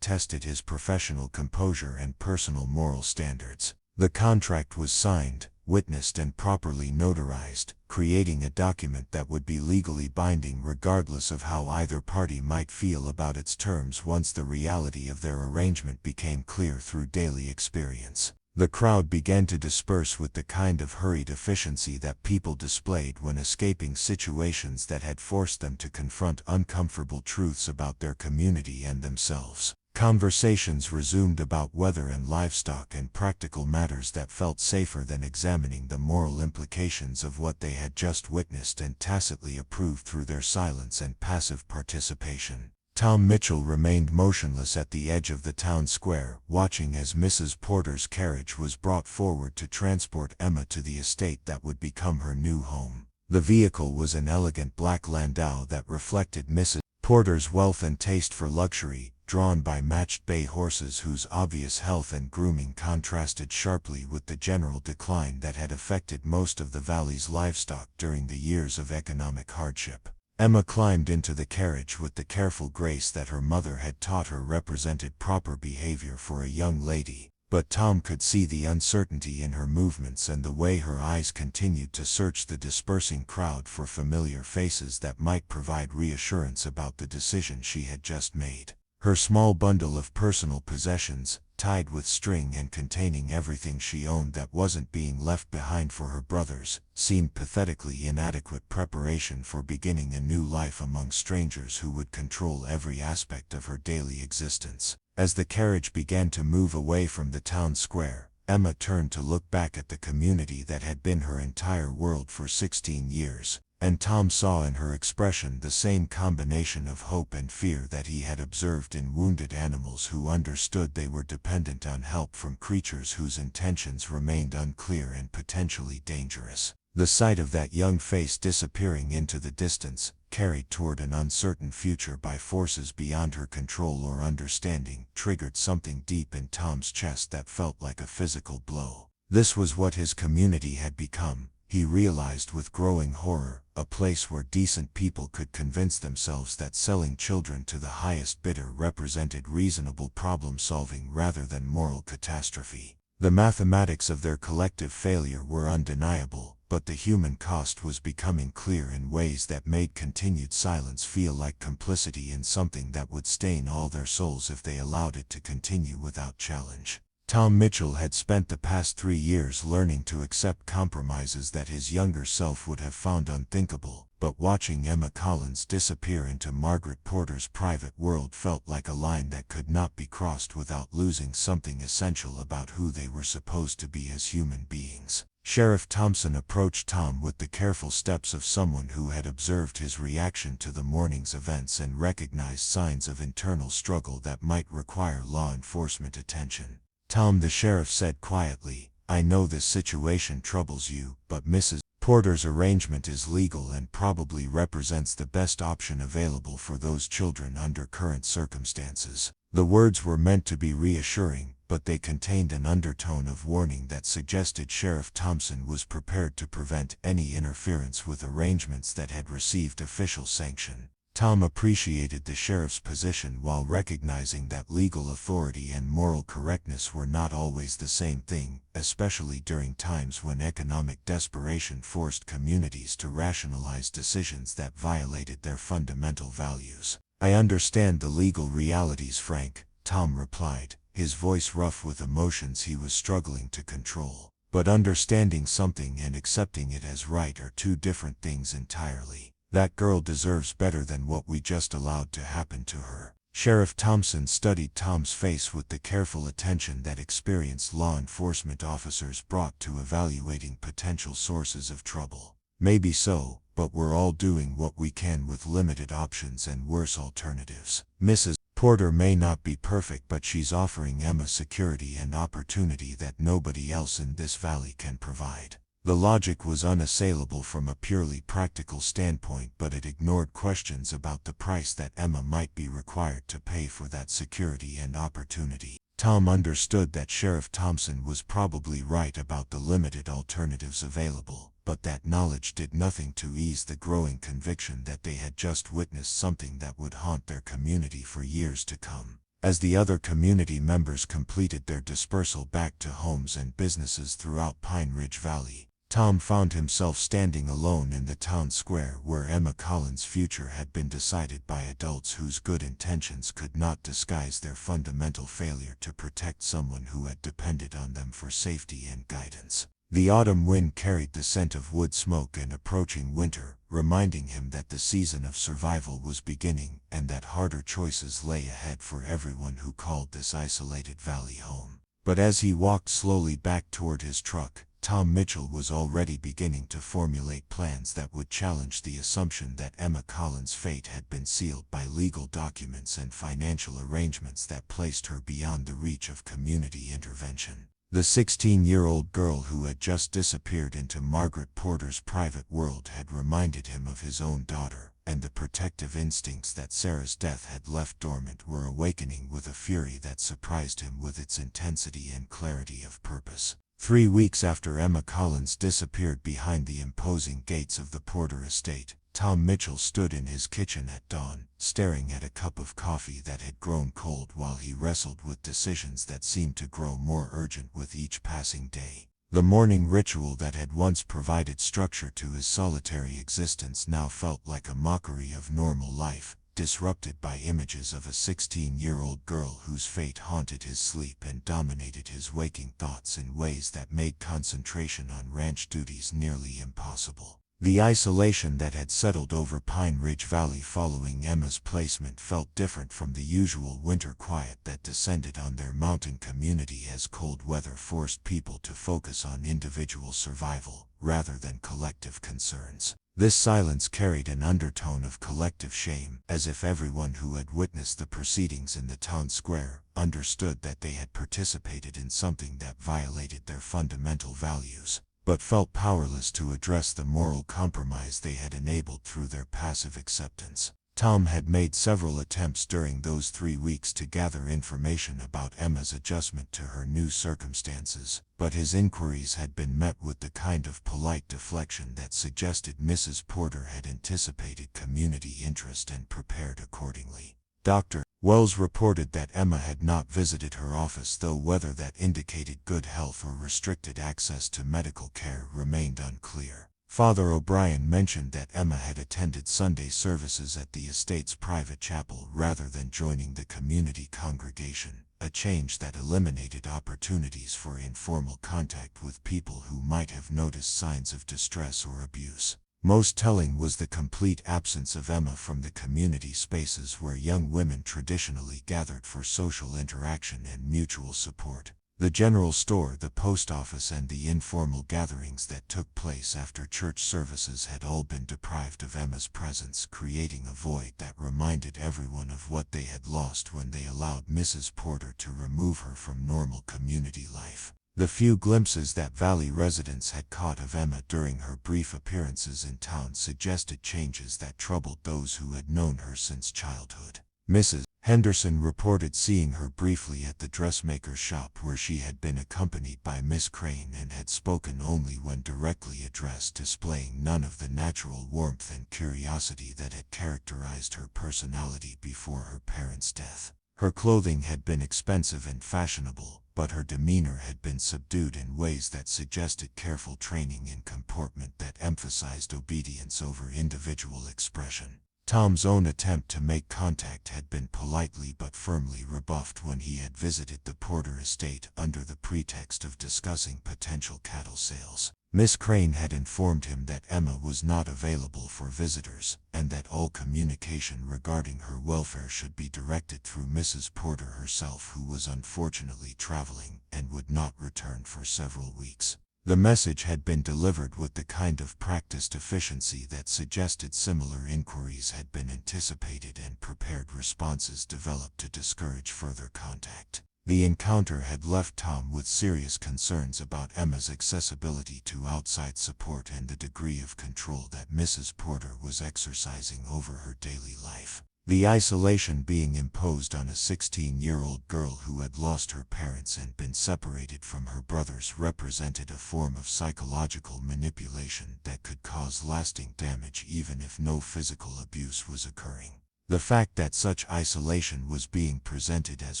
[SPEAKER 1] tested his professional composure and personal moral standards. The contract was signed, witnessed and properly notarized, creating a document that would be legally binding regardless of how either party might feel about its terms once the reality of their arrangement became clear through daily experience. The crowd began to disperse with the kind of hurried efficiency that people displayed when escaping situations that had forced them to confront uncomfortable truths about their community and themselves. Conversations resumed about weather and livestock and practical matters that felt safer than examining the moral implications of what they had just witnessed and tacitly approved through their silence and passive participation. Tom Mitchell remained motionless at the edge of the town square, watching as Mrs. Porter's carriage was brought forward to transport Emma to the estate that would become her new home. The vehicle was an elegant black landau that reflected Mrs. Porter's wealth and taste for luxury, drawn by matched bay horses whose obvious health and grooming contrasted sharply with the general decline that had affected most of the valley's livestock during the years of economic hardship. Emma climbed into the carriage with the careful grace that her mother had taught her represented proper behavior for a young lady, but Tom could see the uncertainty in her movements and the way her eyes continued to search the dispersing crowd for familiar faces that might provide reassurance about the decision she had just made. Her small bundle of personal possessions, tied with string and containing everything she owned that wasn't being left behind for her brothers, seemed pathetically inadequate preparation for beginning a new life among strangers who would control every aspect of her daily existence. As the carriage began to move away from the town square, Emma turned to look back at the community that had been her entire world for 16 years. And Tom saw in her expression the same combination of hope and fear that he had observed in wounded animals who understood they were dependent on help from creatures whose intentions remained unclear and potentially dangerous. The sight of that young face disappearing into the distance, carried toward an uncertain future by forces beyond her control or understanding, triggered something deep in Tom's chest that felt like a physical blow. This was what his community had become, he realized with growing horror, a place where decent people could convince themselves that selling children to the highest bidder represented reasonable problem-solving rather than moral catastrophe. The mathematics of their collective failure were undeniable, but the human cost was becoming clear in ways that made continued silence feel like complicity in something that would stain all their souls if they allowed it to continue without challenge. Tom Mitchell had spent the past 3 years learning to accept compromises that his younger self would have found unthinkable, but watching Emma Collins disappear into Margaret Porter's private world felt like a line that could not be crossed without losing something essential about who they were supposed to be as human beings. Sheriff Thompson approached Tom with the careful steps of someone who had observed his reaction to the morning's events and recognized signs of internal struggle that might require law enforcement attention. "Tom," the sheriff said quietly, "I know this situation troubles you, but Mrs. Porter's arrangement is legal and probably represents the best option available for those children under current circumstances." The words were meant to be reassuring, but they contained an undertone of warning that suggested Sheriff Thompson was prepared to prevent any interference with arrangements that had received official sanction. Tom appreciated the sheriff's position while recognizing that legal authority and moral correctness were not always the same thing, especially during times when economic desperation forced communities to rationalize decisions that violated their fundamental values. "I understand the legal realities, Frank," Tom replied, his voice rough with emotions he was struggling to control. "But understanding something and accepting it as right are two different things entirely. That girl deserves better than what we just allowed to happen to her." Sheriff Thompson studied Tom's face with the careful attention that experienced law enforcement officers brought to evaluating potential sources of trouble. "Maybe so, but we're all doing what we can with limited options and worse alternatives. Mrs. Porter may not be perfect, but she's offering Emma security and opportunity that nobody else in this valley can provide."
[SPEAKER 3] The logic was unassailable from a purely practical standpoint, but it ignored questions about the price that Emma might be required to pay for that security and opportunity. Tom understood that Sheriff Thompson was probably right about the limited alternatives available, but that knowledge did nothing to ease the growing conviction that they had just witnessed something that would haunt their community for years to come. As the other community members completed their dispersal back to homes and businesses throughout Pine Ridge Valley, Tom found himself standing alone in the town square where Emma Collins' future had been decided by adults whose good intentions could not disguise their fundamental failure to protect someone who had depended on them for safety and guidance. The autumn wind carried the scent of wood smoke and approaching winter, reminding him that the season of survival was beginning and that harder choices lay ahead for everyone who called this isolated valley home. But as he walked slowly back toward his truck, Tom Mitchell was already beginning to formulate plans that would challenge the assumption that Emma Collins' fate had been sealed by legal documents and financial arrangements that placed her beyond the reach of community intervention. The 16-year-old girl who had just disappeared into Margaret Porter's private world had reminded him of his own daughter, and the protective instincts that Sarah's death had left dormant were awakening with a fury that surprised him with its intensity and clarity of purpose. 3 weeks after Emma Collins disappeared behind the imposing gates of the Porter estate, Tom Mitchell stood in his kitchen at dawn, staring at a cup of coffee that had grown cold while he wrestled with decisions that seemed to grow more urgent with each passing day. The morning ritual that had once provided structure to his solitary existence now felt like a mockery of normal life, disrupted by images of a 16-year-old girl whose fate haunted his sleep and dominated his waking thoughts in ways that made concentration on ranch duties nearly impossible. The isolation that had settled over Pine Ridge Valley following Emma's placement felt different from the usual winter quiet that descended on their mountain community as cold weather forced people to focus on individual survival rather than collective concerns. This silence carried an undertone of collective shame, as if everyone who had witnessed the proceedings in the town square understood that they had participated in something that violated their fundamental values, but felt powerless to address the moral compromise they had enabled through their passive acceptance. Tom had made several attempts during those 3 weeks to gather information about Emma's adjustment to her new circumstances, but his inquiries had been met with the kind of polite deflection that suggested Mrs. Porter had anticipated community interest and prepared accordingly. Dr. Wells reported that Emma had not visited her office, though whether that indicated good health or restricted access to medical care remained unclear. Father O'Brien mentioned that Emma had attended Sunday services at the estate's private chapel rather than joining the community congregation, a change that eliminated opportunities for informal contact with people who might have noticed signs of distress or abuse. Most telling was the complete absence of Emma from the community spaces where young women traditionally gathered for social interaction and mutual support. The general store, the post office, and the informal gatherings that took place after church services had all been deprived of Emma's presence, creating a void that reminded everyone of what they had lost when they allowed Mrs. Porter to remove her from normal community life. The few glimpses that Valley residents had caught of Emma during her brief appearances in town suggested changes that troubled those who had known her since childhood. Mrs. Henderson reported seeing her briefly at the dressmaker's shop where she had been accompanied by Miss Crane and had spoken only when directly addressed, displaying none of the natural warmth and curiosity that had characterized her personality before her parents' death. Her clothing had been expensive and fashionable, but her demeanor had been subdued in ways that suggested careful training in comportment that emphasized obedience over individual expression. Tom's own attempt to make contact had been politely but firmly rebuffed when he had visited the Porter estate under the pretext of discussing potential cattle sales. Miss Crane had informed him that Emma was not available for visitors, and that all communication regarding her welfare should be directed through Mrs. Porter herself, who was unfortunately traveling and would not return for several weeks. The message had been delivered with the kind of practiced efficiency that suggested similar inquiries had been anticipated and prepared responses developed to discourage further contact. The encounter had left Tom with serious concerns about Emma's accessibility to outside support and the degree of control that Mrs. Porter was exercising over her daily life. The isolation being imposed on a 16-year-old girl who had lost her parents and been separated from her brothers represented a form of psychological manipulation that could cause lasting damage even if no physical abuse was occurring. The fact that such isolation was being presented as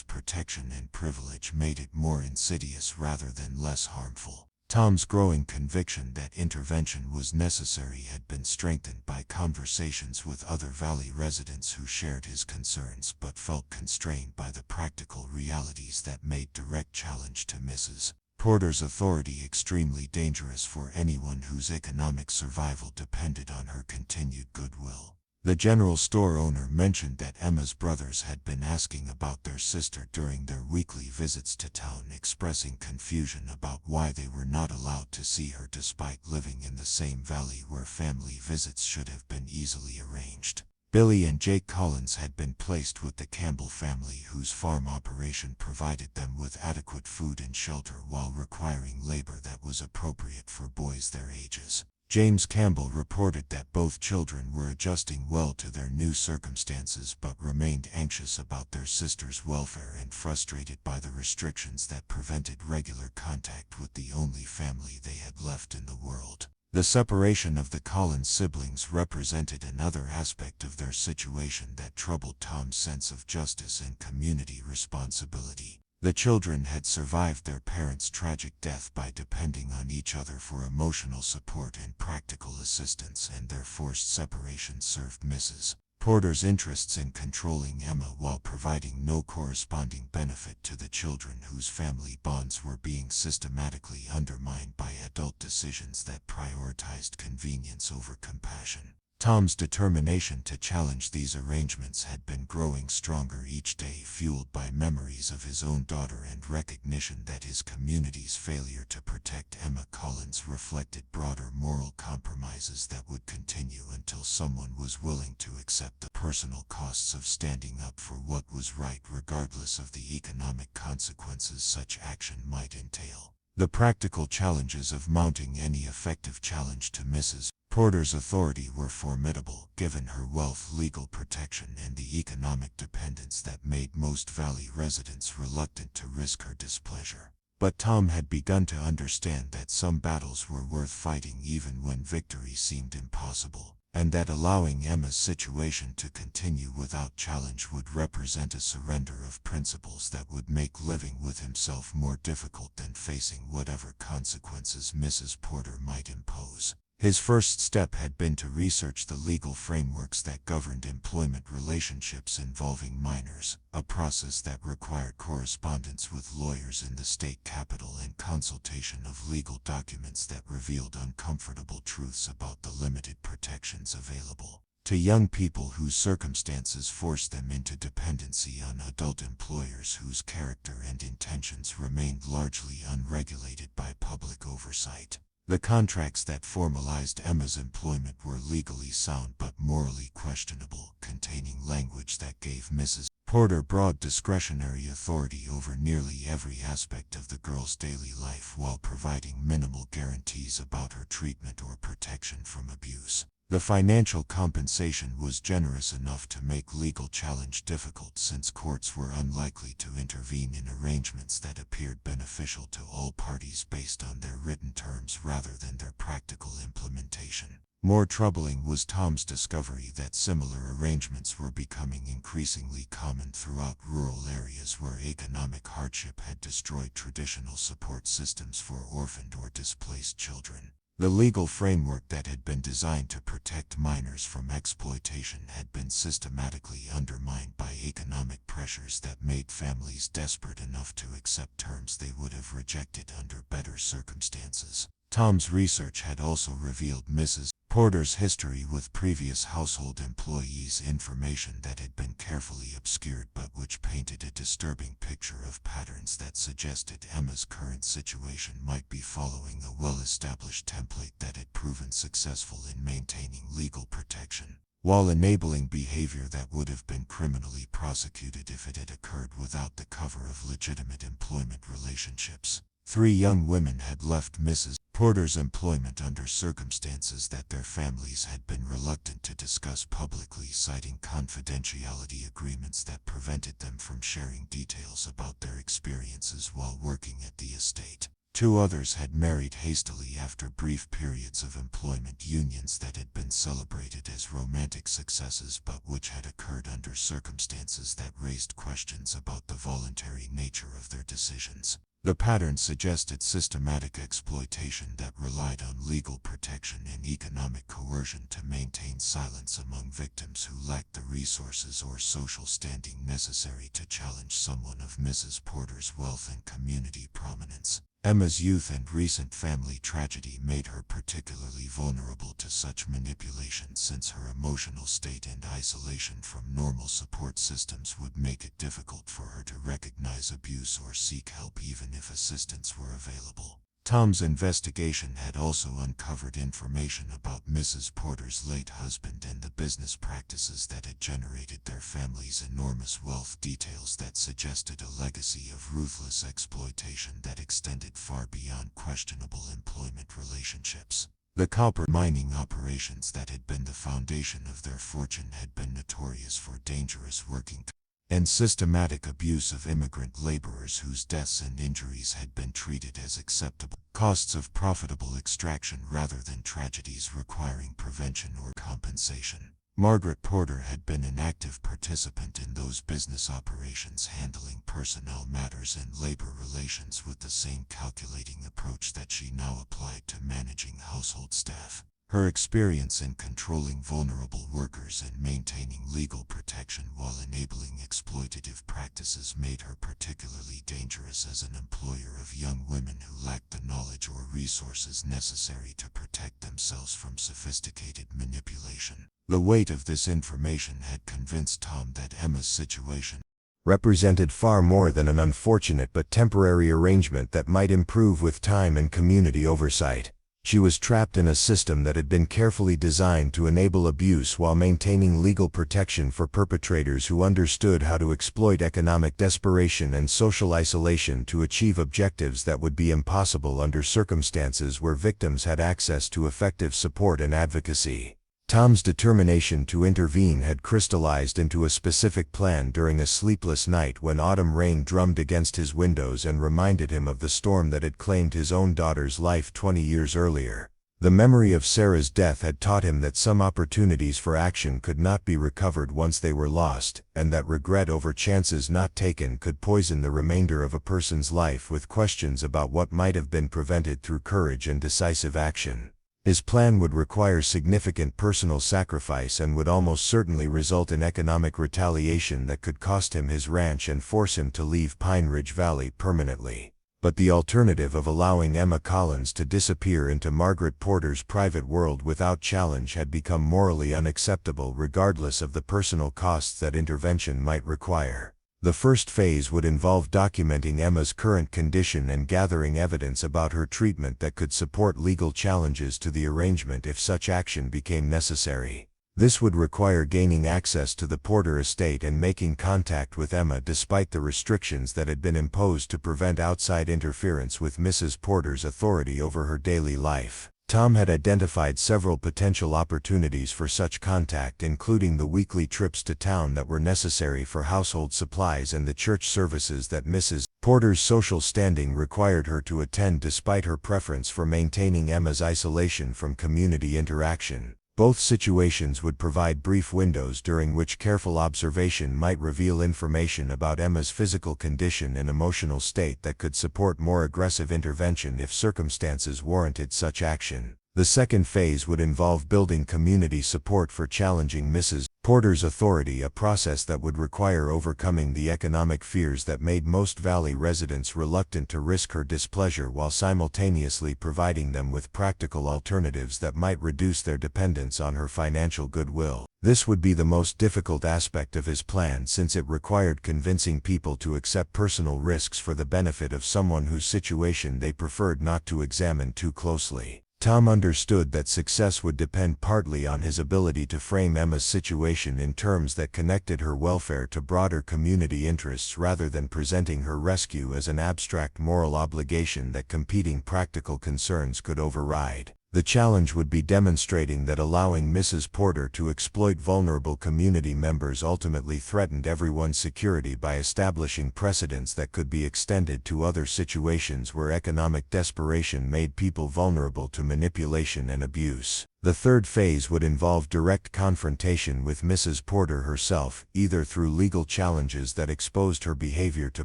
[SPEAKER 3] protection and privilege made it more insidious rather than less harmful. Tom's growing conviction that intervention was necessary had been strengthened by conversations with other Valley residents who shared his concerns but felt constrained by the practical realities that made direct challenge to Mrs. Porter's authority extremely dangerous for anyone whose economic survival depended on her continued goodwill. The general store owner mentioned that Emma's brothers had been asking about their sister during their weekly visits to town, expressing confusion about why they were not allowed to see her despite living in the same valley where family visits should have been easily arranged. Billy and Jake Collins had been placed with the Campbell family, whose farm operation provided them with adequate food and shelter while requiring labor that was appropriate for boys their ages. James Campbell reported that both children were adjusting well to their new circumstances but remained anxious about their sister's welfare and frustrated by the restrictions that prevented regular contact with the only family they had left in the world. The separation of the Collins siblings represented another aspect of their situation that troubled Tom's sense of justice and community responsibility. The children had survived their parents' tragic death by depending on each other for emotional support and practical assistance, and their forced separation served Mrs. Porter's interests in controlling Emma while providing no corresponding benefit to the children whose family bonds were being systematically undermined by adult decisions that prioritized convenience over compassion. Tom's determination to challenge these arrangements had been growing stronger each day, fueled by memories of his own daughter and recognition that his community's failure to protect Emma Collins reflected broader moral compromises that would continue until someone was willing to accept the personal costs of standing up for what was right regardless of the economic consequences such action might entail. The practical challenges of mounting any effective challenge to Mrs. Porter's authority were formidable, given her wealth, legal protection, and the economic dependence that made most Valley residents reluctant to risk her displeasure. But Tom had begun to understand that some battles were worth fighting even when victory seemed impossible, and that allowing Emma's situation to continue without challenge would represent a surrender of principles that would make living with himself more difficult than facing whatever consequences Mrs. Porter might impose. His first step had been to research the legal frameworks that governed employment relationships involving minors, a process that required correspondence with lawyers in the state capitol and consultation of legal documents that revealed uncomfortable truths about the limited protections available to young people whose circumstances forced them into dependency on adult employers whose character and intentions remained largely unregulated by public oversight. The contracts that formalized Emma's employment were legally sound but morally questionable, containing language that gave Mrs. Porter broad discretionary authority over nearly every aspect of the girl's daily life while providing minimal guarantees about her treatment or protection from abuse. The financial compensation was generous enough to make legal challenge difficult, since courts were unlikely to intervene in arrangements that appeared beneficial to all parties based on their written terms rather than their practical implementation. More troubling was Tom's discovery that similar arrangements were becoming increasingly common throughout rural areas where economic hardship had destroyed traditional support systems for orphaned or displaced children. The legal framework that had been designed to protect minors from exploitation had been systematically undermined by economic pressures that made families desperate enough to accept terms they would have rejected under better circumstances. Tom's research had also revealed Mrs. Porter's history with previous household employees, information that had been carefully obscured but which painted a disturbing picture of patterns that suggested Emma's current situation might be following a well-established template that had proven successful in maintaining legal protection. while enabling behavior that would have been criminally prosecuted if it had occurred without the cover of legitimate employment relationships. 3 young women had left Mrs. Porter's employment under circumstances that their families had been reluctant to discuss publicly, citing confidentiality agreements that prevented them from sharing details about their experiences while working at the estate. 2 others had married hastily after brief periods of employment, unions that had been celebrated as romantic successes but which had occurred under circumstances that raised questions about the voluntary nature of their decisions. The pattern suggested systematic exploitation that relied on legal protection and economic coercion to maintain silence among victims who lacked the resources or social standing necessary to challenge someone of Mrs. Porter's wealth and community prominence. Emma's youth and recent family tragedy made her particularly vulnerable to such manipulation, since her emotional state and isolation from normal support systems would make it difficult for her to recognize abuse or seek help even if assistance were available. Tom's investigation had also uncovered information about Mrs. Porter's late husband and the business practices that had generated their family's enormous wealth, details that suggested a legacy of ruthless exploitation that extended far beyond questionable employment relationships. The copper mining operations that had been the foundation of their fortune had been notorious for dangerous working and systematic abuse of immigrant laborers whose deaths and injuries had been treated as acceptable costs of profitable extraction rather than tragedies requiring prevention or compensation. Margaret Porter had been an active participant in those business operations, handling personnel matters and labor relations with the same calculating approach that she now applied to managing household staff. Her experience in controlling vulnerable workers and maintaining legal protection while enabling exploitative practices made her particularly dangerous as an employer of young women who lacked the knowledge or resources necessary to protect themselves from sophisticated manipulation. The weight of this information had convinced Tom that Emma's situation
[SPEAKER 1] represented far more than an unfortunate but temporary arrangement that might improve with time and community oversight. She was trapped in a system that had been carefully designed to enable abuse while maintaining legal protection for perpetrators who understood how to exploit economic desperation and social isolation to achieve objectives that would be impossible under circumstances where victims had access to effective support and advocacy. Tom's determination to intervene had crystallized into a specific plan during a sleepless night when autumn rain drummed against his windows and reminded him of the storm that had claimed his own daughter's life 20 years earlier. The memory of Sarah's death had taught him that some opportunities for action could not be recovered once they were lost, and that regret over chances not taken could poison the remainder of a person's life with questions about what might have been prevented through courage and decisive action. His plan would require significant personal sacrifice and would almost certainly result in economic retaliation that could cost him his ranch and force him to leave Pine Ridge Valley permanently. But the alternative of allowing Emma Collins to disappear into Margaret Porter's private world without challenge had become morally unacceptable, regardless of the personal costs that intervention might require. The first phase would involve documenting Emma's current condition and gathering evidence about her treatment that could support legal challenges to the arrangement if such action became necessary. This would require gaining access to the Porter estate and making contact with Emma despite the restrictions that had been imposed to prevent outside interference with Mrs. Porter's authority over her daily life. Tom had identified several potential opportunities for such contact, including the weekly trips to town that were necessary for household supplies and the church services that Mrs. Porter's social standing required her to attend despite her preference for maintaining Emma's isolation from community interaction. Both situations would provide brief windows during which careful observation might reveal information about Emma's physical condition and emotional state that could support more aggressive intervention if circumstances warranted such action. The second phase would involve building community support for challenging Mrs. Porter's authority, a process that would require overcoming the economic fears that made most Valley residents reluctant to risk her displeasure while simultaneously providing them with practical alternatives that might reduce their dependence on her financial goodwill. This would be the most difficult aspect of his plan, since it required convincing people to accept personal risks for the benefit of someone whose situation they preferred not to examine too closely. Tom understood that success would depend partly on his ability to frame Emma's situation in terms that connected her welfare to broader community interests rather than presenting her rescue as an abstract moral obligation that competing practical concerns could override. The challenge would be demonstrating that allowing Mrs. Porter to exploit vulnerable community members ultimately threatened everyone's security by establishing precedents that could be extended to other situations where economic desperation made people vulnerable to manipulation and abuse. The third phase would involve direct confrontation with Mrs. Porter herself, either through legal challenges that exposed her behavior to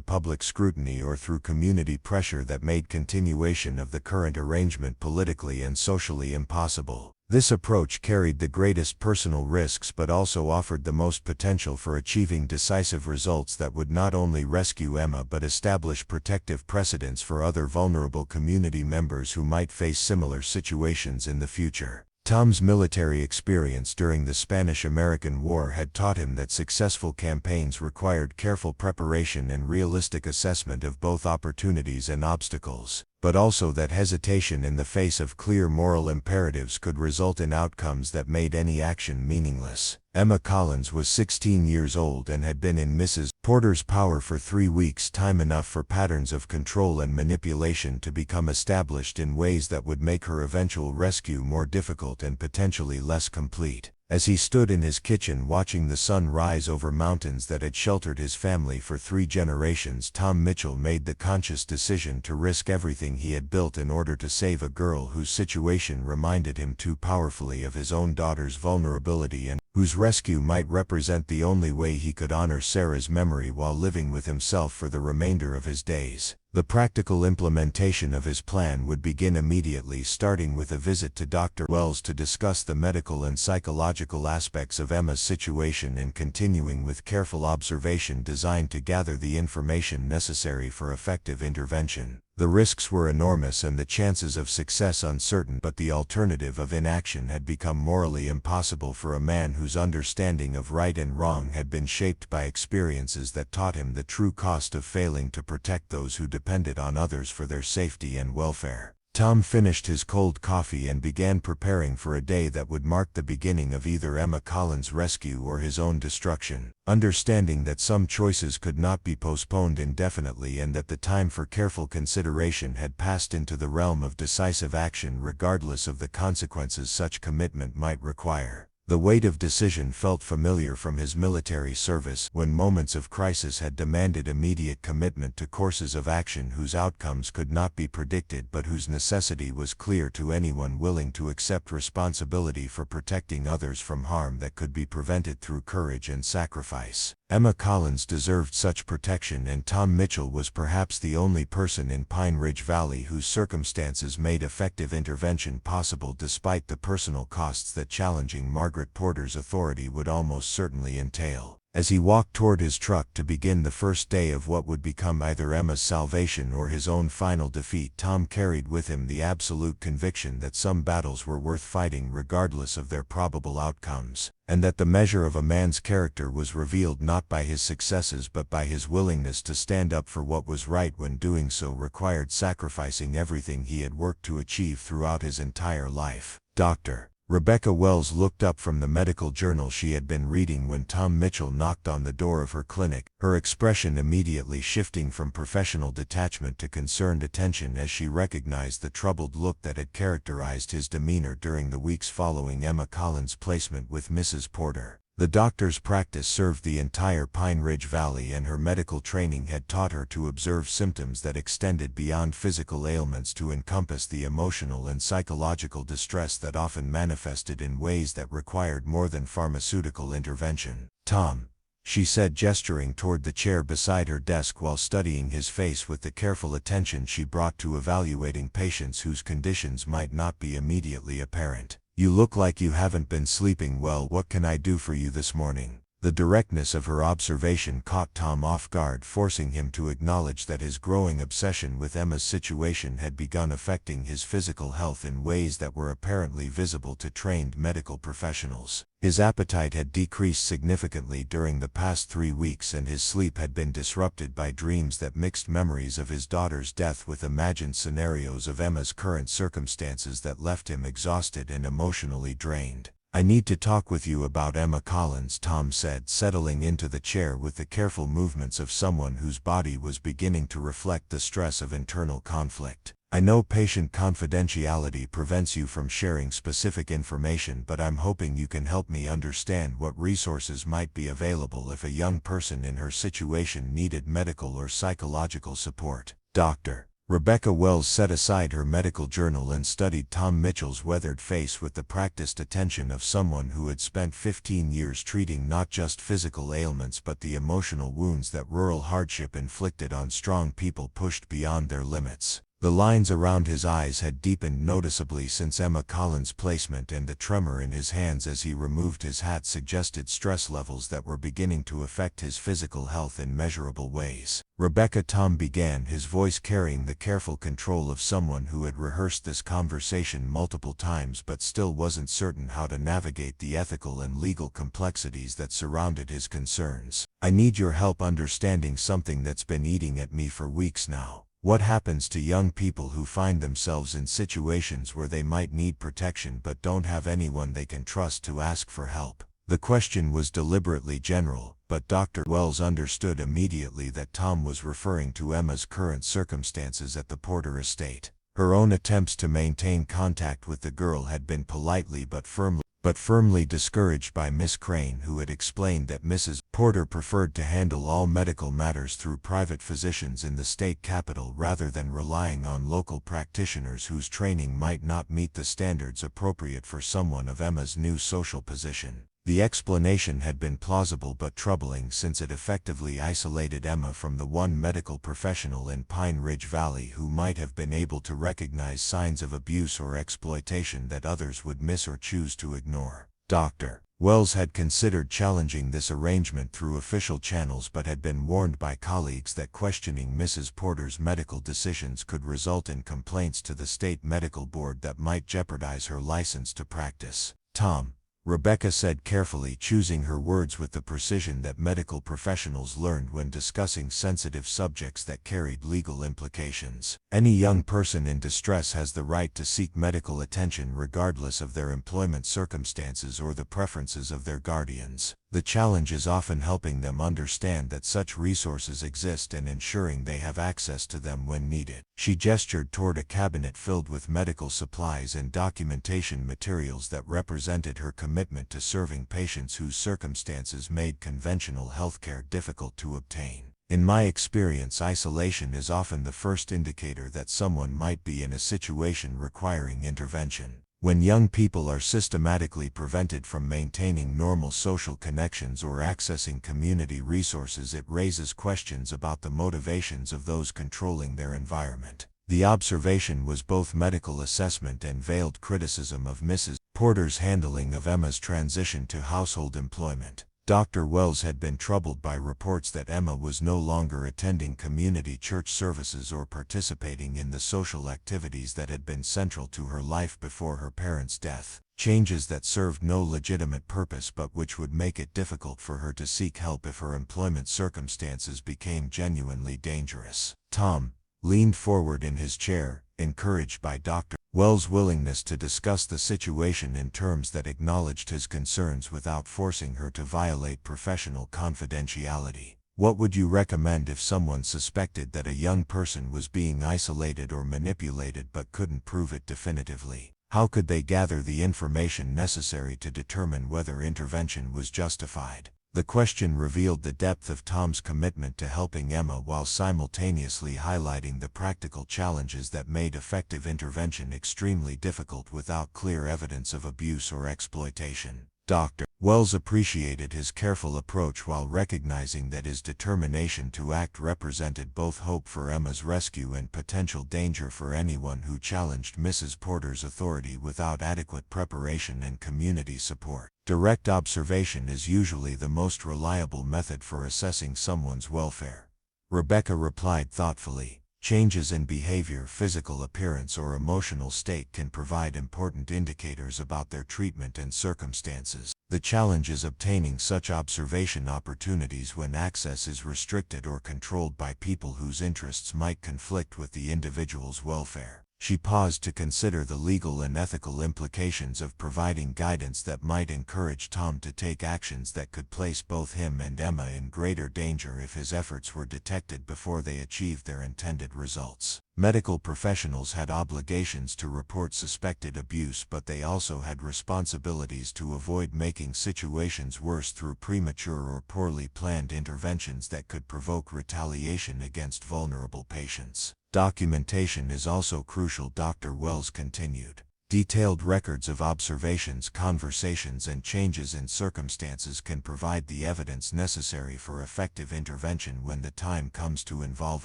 [SPEAKER 1] public scrutiny or through community pressure that made continuation of the current arrangement politically and socially impossible. This approach carried the greatest personal risks but also offered the most potential for achieving decisive results that would not only rescue Emma but establish protective precedents for other vulnerable community members who might face similar situations in the future. Tom's military experience during the Spanish-American War had taught him that successful campaigns required careful preparation and realistic assessment of both opportunities and obstacles, but also that hesitation in the face of clear moral imperatives could result in outcomes that made any action meaningless. Emma Collins was 16 years old and had been in Mrs. Porter's power for 3 weeks, time enough for patterns of control and manipulation to become established in ways that would make her eventual rescue more difficult and potentially less complete. As he stood in his kitchen watching the sun rise over mountains that had sheltered his family for 3 generations, Tom Mitchell made the conscious decision to risk everything he had built in order to save a girl whose situation reminded him too powerfully of his own daughter's vulnerability and whose rescue might represent the only way he could honor Sarah's memory while living with himself for the remainder of his days. The practical implementation of his plan would begin immediately, starting with a visit to Dr. Wells to discuss the medical and psychological aspects of Emma's situation and continuing with careful observation designed to gather the information necessary for effective intervention. The risks were enormous and the chances of success uncertain, but the alternative of inaction had become morally impossible for a man whose understanding of right and wrong had been shaped by experiences that taught him the true cost of failing to protect those who depended on others for their safety and welfare. Tom finished his cold coffee and began preparing for a day that would mark the beginning of either Emma Collins' rescue or his own destruction. Understanding that some choices could not be postponed indefinitely and that the time for careful consideration had passed into the realm of decisive action regardless of the consequences such commitment might require. The weight of decision felt familiar from his military service when moments of crisis had demanded immediate commitment to courses of action whose outcomes could not be predicted but whose necessity was clear to anyone willing to accept responsibility for protecting others from harm that could be prevented through courage and sacrifice. Emma Collins deserved such protection, and Tom Mitchell was perhaps the only person in Pine Ridge Valley whose circumstances made effective intervention possible despite the personal costs that challenging Margaret Porter's authority would almost certainly entail. As he walked toward his truck to begin the first day of what would become either Emma's salvation or his own final defeat, Tom carried with him the absolute conviction that some battles were worth fighting regardless of their probable outcomes, and that the measure of a man's character was revealed not by his successes but by his willingness to stand up for what was right when doing so required sacrificing everything he had worked to achieve throughout his entire life. Dr. Rebecca Wells looked up from the medical journal she had been reading when Tom Mitchell knocked on the door of her clinic, her expression immediately shifting from professional detachment to concerned attention as she recognized the troubled look that had characterized his demeanor during the weeks following Emma Collins' placement with Mrs. Porter. The doctor's practice served the entire Pine Ridge Valley, and her medical training had taught her to observe symptoms that extended beyond physical ailments to encompass the emotional and psychological distress that often manifested in ways that required more than pharmaceutical intervention. "Tom," she said, gesturing toward the chair beside her desk while studying his face with the careful attention she brought to evaluating patients whose conditions might not be immediately apparent. "You look like you haven't been sleeping well. What can I do for you this morning?" The directness of her observation caught Tom off guard, forcing him to acknowledge that his growing obsession with Emma's situation had begun affecting his physical health in ways that were apparently visible to trained medical professionals. His appetite had decreased significantly during the past 3 weeks, and his sleep had been disrupted by dreams that mixed memories of his daughter's death with imagined scenarios of Emma's current circumstances that left him exhausted and emotionally drained. "I need to talk with you about Emma Collins," Tom said, settling into the chair with the careful movements of someone whose body was beginning to reflect the stress of internal conflict. "I know patient confidentiality prevents you from sharing specific information, but I'm hoping you can help me understand what resources might be available if a young person in her situation needed medical or psychological support." Dr. Rebecca Wells set aside her medical journal and studied Tom Mitchell's weathered face with the practiced attention of someone who had spent 15 years treating not just physical ailments but the emotional wounds that rural hardship inflicted on strong people pushed beyond their limits. The lines around his eyes had deepened noticeably since Emma Collins' placement, and the tremor in his hands as he removed his hat suggested stress levels that were beginning to affect his physical health in measurable ways. "Rebecca," Tom began, his voice carrying the careful control of someone who had rehearsed this conversation multiple times but still wasn't certain how to navigate the ethical and legal complexities that surrounded his concerns. "I need your help understanding something that's been eating at me for weeks now. What happens to young people who find themselves in situations where they might need protection but don't have anyone they can trust to ask for help?" The question was deliberately general, but Dr. Wells understood immediately that Tom was referring to Emma's current circumstances at the Porter estate. Her own attempts to maintain contact with the girl had been politely but firmly discouraged by Miss Crane, who had explained that Mrs. Porter preferred to handle all medical matters through private physicians in the state capital rather than relying on local practitioners whose training might not meet the standards appropriate for someone of Emma's new social position. The explanation had been plausible but troubling, since it effectively isolated Emma from the one medical professional in Pine Ridge Valley who might have been able to recognize signs of abuse or exploitation that others would miss or choose to ignore. Dr. Wells had considered challenging this arrangement through official channels but had been warned by colleagues that questioning Mrs. Porter's medical decisions could result in complaints to the state medical board that might jeopardize her license to practice. "Tom," Rebecca said carefully, choosing her words with the precision that medical professionals learned when discussing sensitive subjects that carried legal implications. "Any young person in distress has the right to seek medical attention regardless of their employment circumstances or the preferences of their guardians. The challenge is often helping them understand that such resources exist and ensuring they have access to them when needed." She gestured toward a cabinet filled with medical supplies and documentation materials that represented her commitment to serving patients whose circumstances made conventional healthcare difficult to obtain. "In my experience, isolation is often the first indicator that someone might be in a situation requiring intervention. When young people are systematically prevented from maintaining normal social connections or accessing community resources, it raises questions about the motivations of those controlling their environment." The observation was both medical assessment and veiled criticism of Mrs. Porter's handling of Emma's transition to household employment. Dr. Wells had been troubled by reports that Emma was no longer attending community church services or participating in the social activities that had been central to her life before her parents' death, changes that served no legitimate purpose but which would make it difficult for her to seek help if her employment circumstances became genuinely dangerous. Tom leaned forward in his chair, encouraged by Dr. Wells' willingness to discuss the situation in terms that acknowledged his concerns without forcing her to violate professional confidentiality. "What would you recommend if someone suspected that a young person was being isolated or manipulated but couldn't prove it definitively? How could they gather the information necessary to determine whether intervention was justified?" The question revealed the depth of Tom's commitment to helping Emma while simultaneously highlighting the practical challenges that made effective intervention extremely difficult without clear evidence of abuse or exploitation. Dr. Wells appreciated his careful approach while recognizing that his determination to act represented both hope for Emma's rescue and potential danger for anyone who challenged Mrs. Porter's authority without adequate preparation and community support. Direct observation is usually the most reliable method for assessing someone's welfare. Rebecca replied thoughtfully. Changes in behavior, physical appearance, or emotional state can provide important indicators about their treatment and circumstances. The challenge is obtaining such observation opportunities when access is restricted or controlled by people whose interests might conflict with the individual's welfare. She paused to consider the legal and ethical implications of providing guidance that might encourage Tom to take actions that could place both him and Emma in greater danger if his efforts were detected before they achieved their intended results. Medical professionals had obligations to report suspected abuse, but they also had responsibilities to avoid making situations worse through premature or poorly planned interventions that could provoke retaliation against vulnerable patients. Documentation is also crucial, Dr. Wells continued. Detailed records of observations, conversations, and changes in circumstances can provide the evidence necessary for effective intervention when the time comes to involve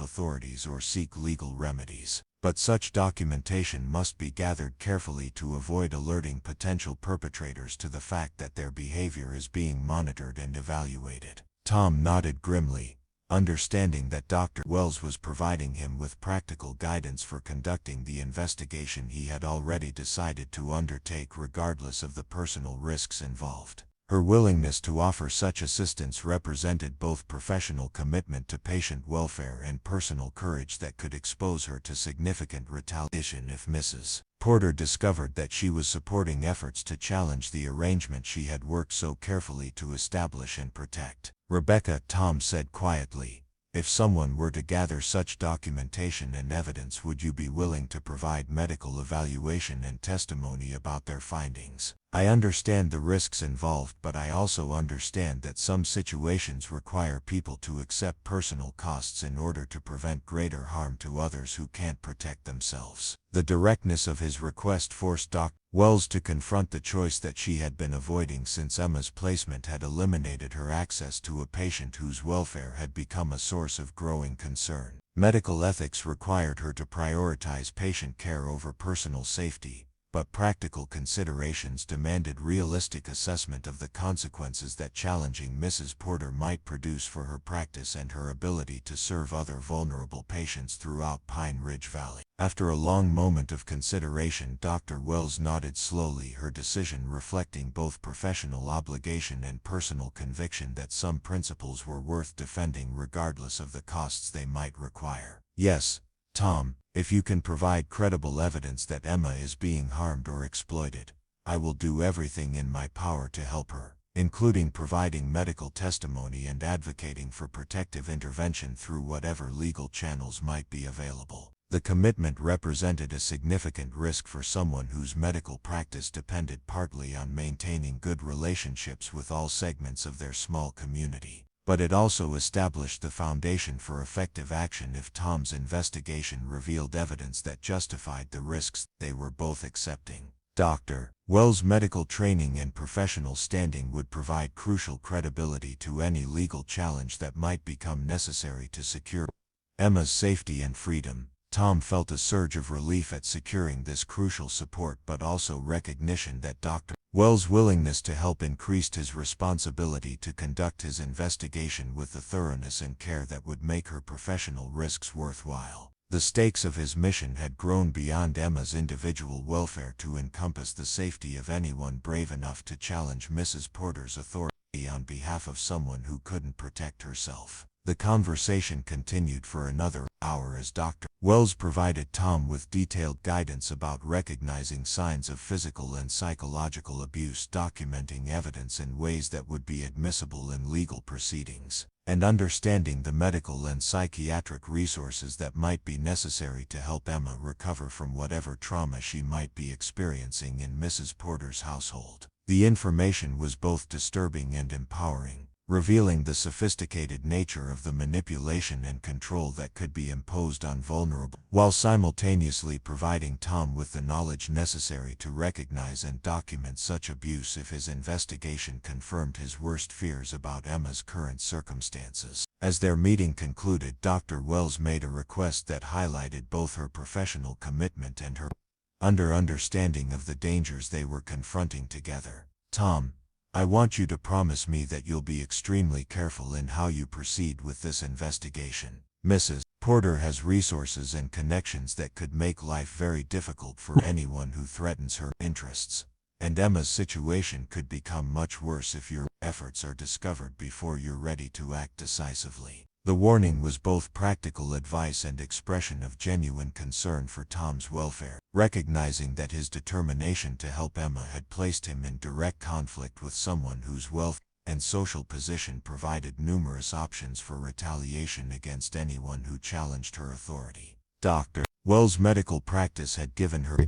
[SPEAKER 1] authorities or seek legal remedies. But such documentation must be gathered carefully to avoid alerting potential perpetrators to the fact that their behavior is being monitored and evaluated. Tom nodded grimly, understanding that Dr. Wells was providing him with practical guidance for conducting the investigation he had already decided to undertake regardless of the personal risks involved. Her willingness to offer such assistance represented both professional commitment to patient welfare and personal courage that could expose her to significant retaliation if Mrs. Porter discovered that she was supporting efforts to challenge the arrangement she had worked so carefully to establish and protect. Rebecca, Tom said quietly, if someone were to gather such documentation and evidence, would you be willing to provide medical evaluation and testimony about their findings? I understand the risks involved, but I also understand that some situations require people to accept personal costs in order to prevent greater harm to others who can't protect themselves. The directness of his request forced Dr. Wells to confront the choice that she had been avoiding since Emma's placement had eliminated her access to a patient whose welfare had become a source of growing concern. Medical ethics required her to prioritize patient care over personal safety, but practical considerations demanded realistic assessment of the consequences that challenging Mrs. Porter might produce for her practice and her ability to serve other vulnerable patients throughout Pine Ridge Valley. After a long moment of consideration, Dr. Wells nodded slowly, her decision reflecting both professional obligation and personal conviction that some principles were worth defending regardless of the costs they might require. Yes, Tom, if you can provide credible evidence that Emma is being harmed or exploited, I will do everything in my power to help her, including providing medical testimony and advocating for protective intervention through whatever legal channels might be available. The commitment represented a significant risk for someone whose medical practice depended partly on maintaining good relationships with all segments of their small community. But it also established the foundation for effective action if Tom's investigation revealed evidence that justified the risks they were both accepting. Dr. Wells' medical training and professional standing would provide crucial credibility to any legal challenge that might become necessary to secure Emma's safety and freedom. Tom felt a surge of relief at securing this crucial support, but also recognition that Dr. Wells' willingness to help increased his responsibility to conduct his investigation with the thoroughness and care that would make her professional risks worthwhile. The stakes of his mission had grown beyond Emma's individual welfare to encompass the safety of anyone brave enough to challenge Mrs. Porter's authority on behalf of someone who couldn't protect herself. The conversation continued for another hour as Dr. Wells provided Tom with detailed guidance about recognizing signs of physical and psychological abuse, documenting evidence in ways that would be admissible in legal proceedings, and understanding the medical and psychiatric resources that might be necessary to help Emma recover from whatever trauma she might be experiencing in Mrs. Porter's household. The information was both disturbing and empowering. revealing the sophisticated nature of the manipulation and control that could be imposed on vulnerable, while simultaneously providing Tom with the knowledge necessary to recognize and document such abuse if his investigation confirmed his worst fears about Emma's current circumstances. As their meeting concluded, Dr. Wells made a request that highlighted both her professional commitment and her understanding of the dangers they were confronting together. "Tom, I want you to promise me that you'll be extremely careful in how you proceed with this investigation. Mrs. Porter has resources and connections that could make life very difficult for anyone who threatens her interests, and Emma's situation could become much worse if your efforts are discovered before you're ready to act decisively." The warning was both practical advice and expression of genuine concern for Tom's welfare, recognizing that his determination to help Emma had placed him in direct conflict with someone whose wealth and social position provided numerous options for retaliation against anyone who challenged her authority. Dr. Wells' medical practice had given her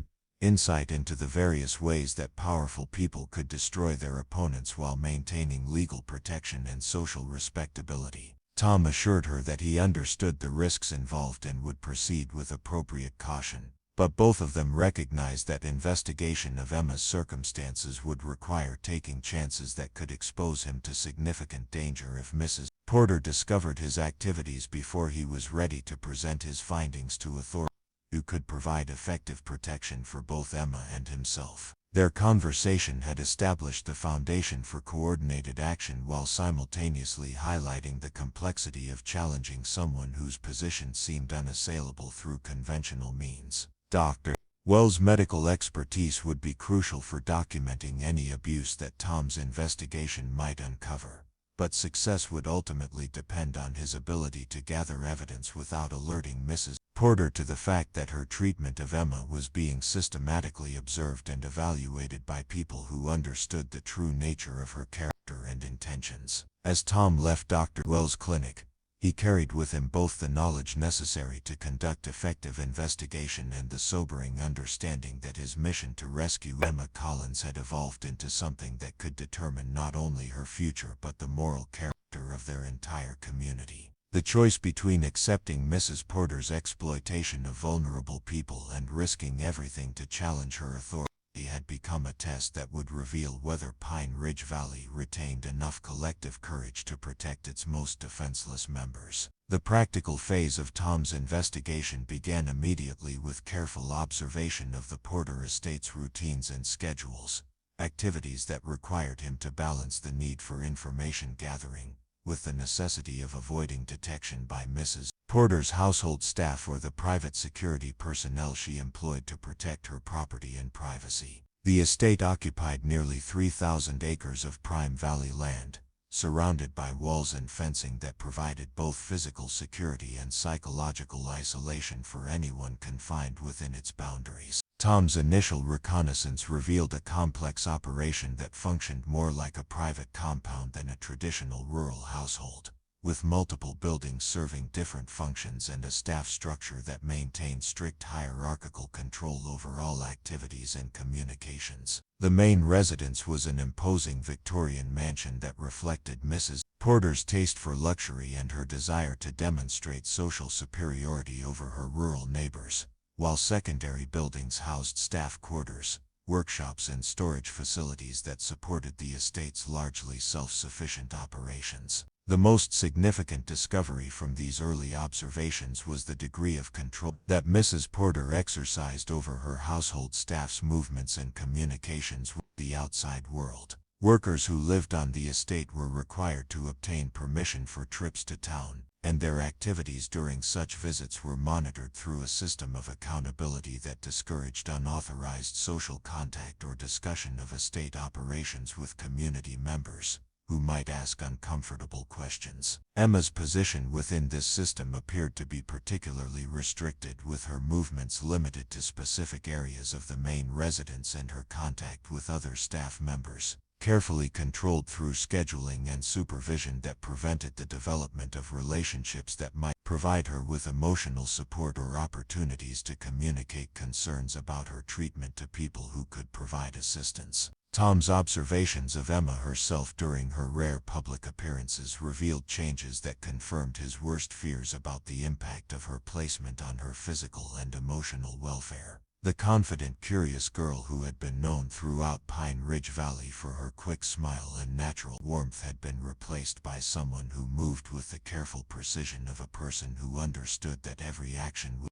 [SPEAKER 1] insight into the various ways that powerful people could destroy their opponents while maintaining legal protection and social respectability. Tom assured her that he understood the risks involved and would proceed with appropriate caution, but both of them recognized that investigation of Emma's circumstances would require taking chances that could expose him to significant danger if Mrs. Porter discovered his activities before he was ready to present his findings to authorities who could provide effective protection for both Emma and himself. Their conversation had established the foundation for coordinated action while simultaneously highlighting the complexity of challenging someone whose position seemed unassailable through conventional means. Dr. Wells' medical expertise would be crucial for documenting any abuse that Tom's investigation might uncover, but success would ultimately depend on his ability to gather evidence without alerting Mrs. Porter to the fact that her treatment of Emma was being systematically observed and evaluated by people who understood the true nature of her character and intentions. As Tom left Dr. Wells' clinic, he carried with him both the knowledge necessary to conduct effective investigation and the sobering understanding that his mission to rescue Emma Collins had evolved into something that could determine not only her future but the moral character of their entire community. The choice between accepting Mrs. Porter's exploitation of vulnerable people and risking everything to challenge her authority had become a test that would reveal whether Pine Ridge Valley retained enough collective courage to protect its most defenseless members. The practical phase of Tom's investigation began immediately with careful observation of the Porter estate's routines and schedules, activities that required him to balance the need for information gathering with the necessity of avoiding detection by Mrs. Porter's household staff or the private security personnel she employed to protect her property and privacy. The estate occupied nearly 3,000 acres of prime valley land, surrounded by walls and fencing that provided both physical security and psychological isolation for anyone confined within its boundaries. Tom's initial reconnaissance revealed a complex operation that functioned more like a private compound than a traditional rural household, with multiple buildings serving different functions and a staff structure that maintained strict hierarchical control over all activities and communications. The main residence was an imposing Victorian mansion that reflected Mrs. Porter's taste for luxury and her desire to demonstrate social superiority over her rural neighbors, while secondary buildings housed staff quarters, workshops and storage facilities that supported the estate's largely self-sufficient operations. The most significant discovery from these early observations was the degree of control that Mrs. Porter exercised over her household staff's movements and communications with the outside world. Workers who lived on the estate were required to obtain permission for trips to town, and their activities during such visits were monitored through a system of accountability that discouraged unauthorized social contact or discussion of estate operations with community members who might ask uncomfortable questions. Emma's position within this system appeared to be particularly restricted, with her movements limited to specific areas of the main residence and her contact with other staff members carefully controlled through scheduling and supervision that prevented the development of relationships that might
[SPEAKER 3] provide her with emotional support or opportunities to communicate concerns about her treatment to people who could provide assistance. Tom's observations of Emma herself during her rare public appearances revealed changes that confirmed his worst fears about the impact of her placement on her physical and emotional welfare. The confident, curious girl who had been known throughout Pine Ridge Valley for her quick smile and natural warmth had been replaced by someone who moved with the careful precision of a person who understood that every action was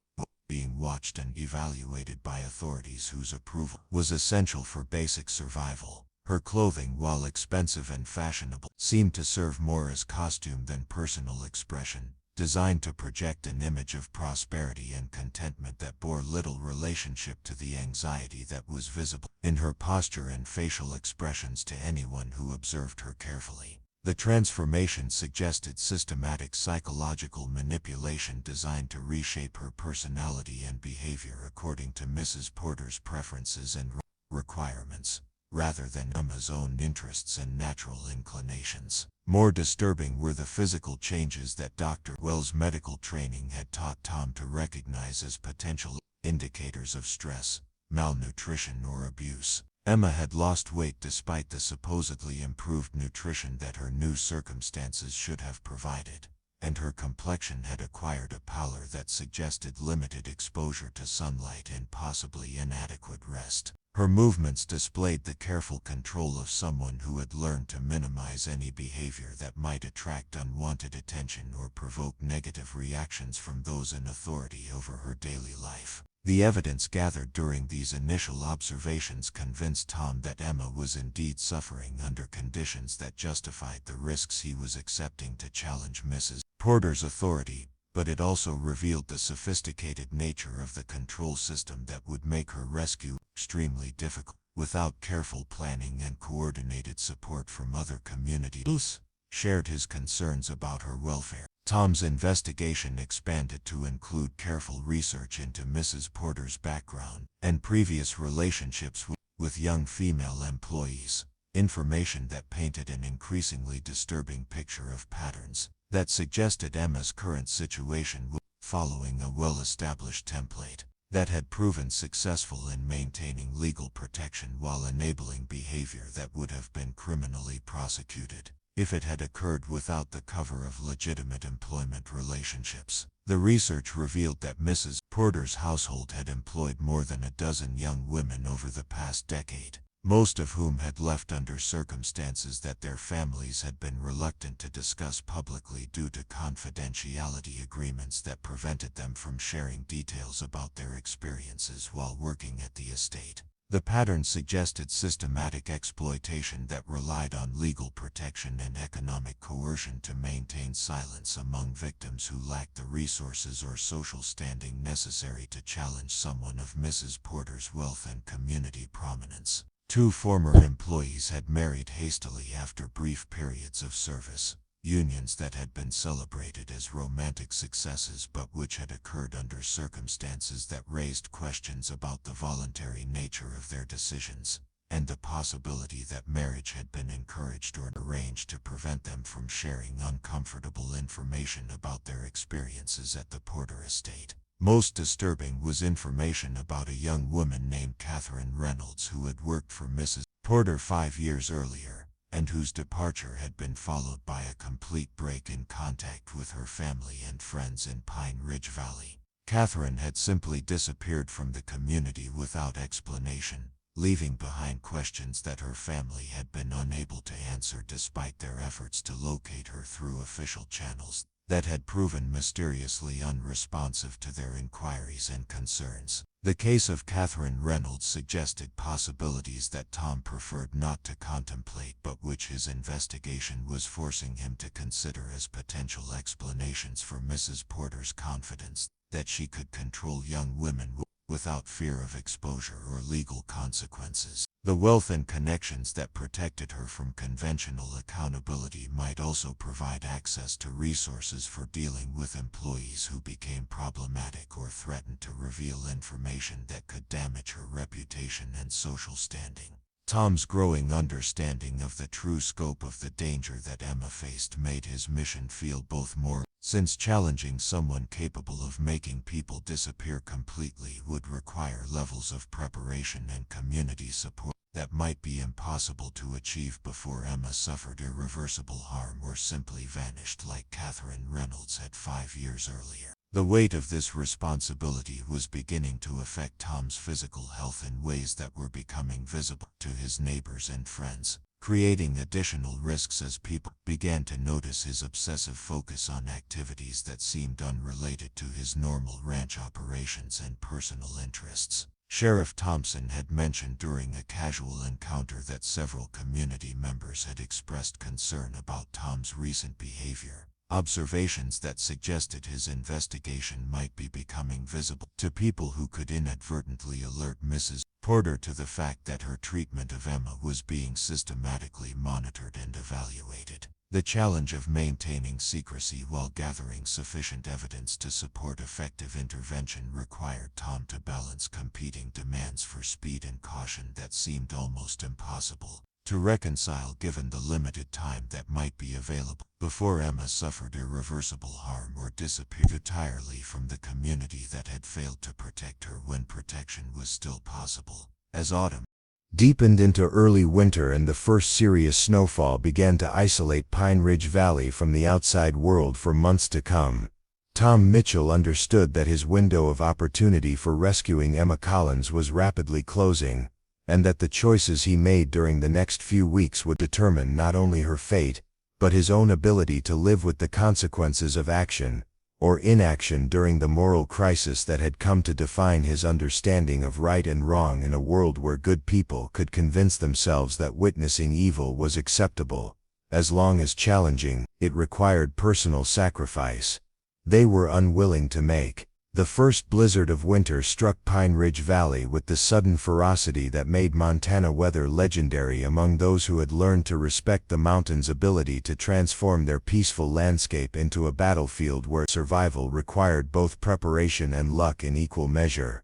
[SPEAKER 3] being watched and evaluated by authorities whose approval was essential for basic survival. Her clothing, while expensive and fashionable, seemed to serve more as costume than personal expression, designed to project an image of prosperity and contentment that bore little relationship to the anxiety that was visible in her posture and facial expressions to anyone who observed her carefully. The transformation suggested systematic psychological manipulation designed to reshape her personality and behavior according to Mrs. Porter's preferences and requirements, rather than Emma's own interests and natural inclinations. More disturbing were the physical changes that Dr. Wells' medical training had taught Tom to recognize as potential indicators of stress, malnutrition, or abuse. Emma had lost weight despite the supposedly improved nutrition that her new circumstances should have provided, and her complexion had acquired a pallor that suggested limited exposure to sunlight and possibly inadequate rest. Her movements displayed the careful control of someone who had learned to minimize any behavior that might attract unwanted attention or provoke negative reactions from those in authority over her daily life. The evidence gathered during these initial observations convinced Tom that Emma was indeed suffering under conditions that justified the risks he was accepting to challenge Mrs. Porter's authority, but it also revealed the sophisticated nature of the control system that would make her rescue extremely difficult. Without careful planning and coordinated support from other communities, shared his concerns about her welfare. Tom's investigation expanded to include careful research into Mrs. Porter's background and previous relationships with young female employees, information that painted an increasingly disturbing picture of patterns that suggested Emma's current situation was following a well-established template that had proven successful in maintaining legal protection while enabling behavior that would have been criminally prosecuted if it had occurred without the cover of legitimate employment relationships. The research revealed that Mrs. Porter's household had employed more than a dozen young women over the past decade, most of whom had left under circumstances that their families had been reluctant to discuss publicly due to confidentiality agreements that prevented them from sharing details about their experiences while working at the estate. The pattern suggested systematic exploitation that relied on legal protection and economic coercion to maintain silence among victims who lacked the resources or social standing necessary to challenge someone of Mrs. Porter's wealth and community prominence. Two former employees had married hastily after brief periods of service, unions that had been celebrated as romantic successes but which had occurred under circumstances that raised questions about the voluntary nature of their decisions, and the possibility that marriage had been encouraged or arranged to prevent them from sharing uncomfortable information about their experiences at the Porter estate. Most disturbing was information about a young woman named Catherine Reynolds who had worked for Mrs. Porter 5 years earlier, and whose departure had been followed by a complete break in contact with her family and friends in Pine Ridge Valley. Catherine had simply disappeared from the community without explanation, leaving behind questions that her family had been unable to answer despite their efforts to locate her through official channels that had proven mysteriously unresponsive to their inquiries and concerns. The case of Catherine Reynolds suggested possibilities that Tom preferred not to contemplate but which his investigation was forcing him to consider as potential explanations for Mrs. Porter's confidence that she could control young women without fear of exposure or legal consequences. The wealth and connections that protected her from conventional accountability might also provide access to resources for dealing with employees who became problematic or threatened to reveal information that could damage her reputation and social standing. Tom's growing understanding of the true scope of the danger that Emma faced made his mission feel both more, since challenging someone capable of making people disappear completely would require levels of preparation and community support that might be impossible to achieve before Emma suffered irreversible harm or simply vanished like Catherine Reynolds had 5 years earlier. The weight of this responsibility was beginning to affect Tom's physical health in ways that were becoming visible to his neighbors and friends, creating additional risks as people began to notice his obsessive focus on activities that seemed unrelated to his normal ranch operations and personal interests. Sheriff Thompson had mentioned during a casual encounter that several community members had expressed concern about Tom's recent behavior. Observations that suggested his investigation might be becoming visible to people who could inadvertently alert Mrs. Porter to the fact that her treatment of Emma was being systematically monitored and evaluated. The challenge of maintaining secrecy while gathering sufficient evidence to support effective intervention required Tom to balance competing demands for speed and caution that seemed almost impossible to reconcile given the limited time that might be available before Emma suffered irreversible harm or disappeared entirely from the community that had failed to protect her when protection was still possible. As autumn
[SPEAKER 1] deepened into early winter and the first serious snowfall began to isolate Pine Ridge Valley from the outside world for months to come, Tom Mitchell understood that his window of opportunity for rescuing Emma Collins was rapidly closing, and that the choices he made during the next few weeks would determine not only her fate, but his own ability to live with the consequences of action, or inaction during the moral crisis that had come to define his understanding of right and wrong in a world where good people could convince themselves that witnessing evil was acceptable, as long as challenging it required personal sacrifice they were unwilling to make. The first blizzard of winter struck Pine Ridge Valley with the sudden ferocity that made Montana weather legendary among those who had learned to respect the mountain's ability to transform their peaceful landscape into a battlefield where survival required both preparation and luck in equal measure.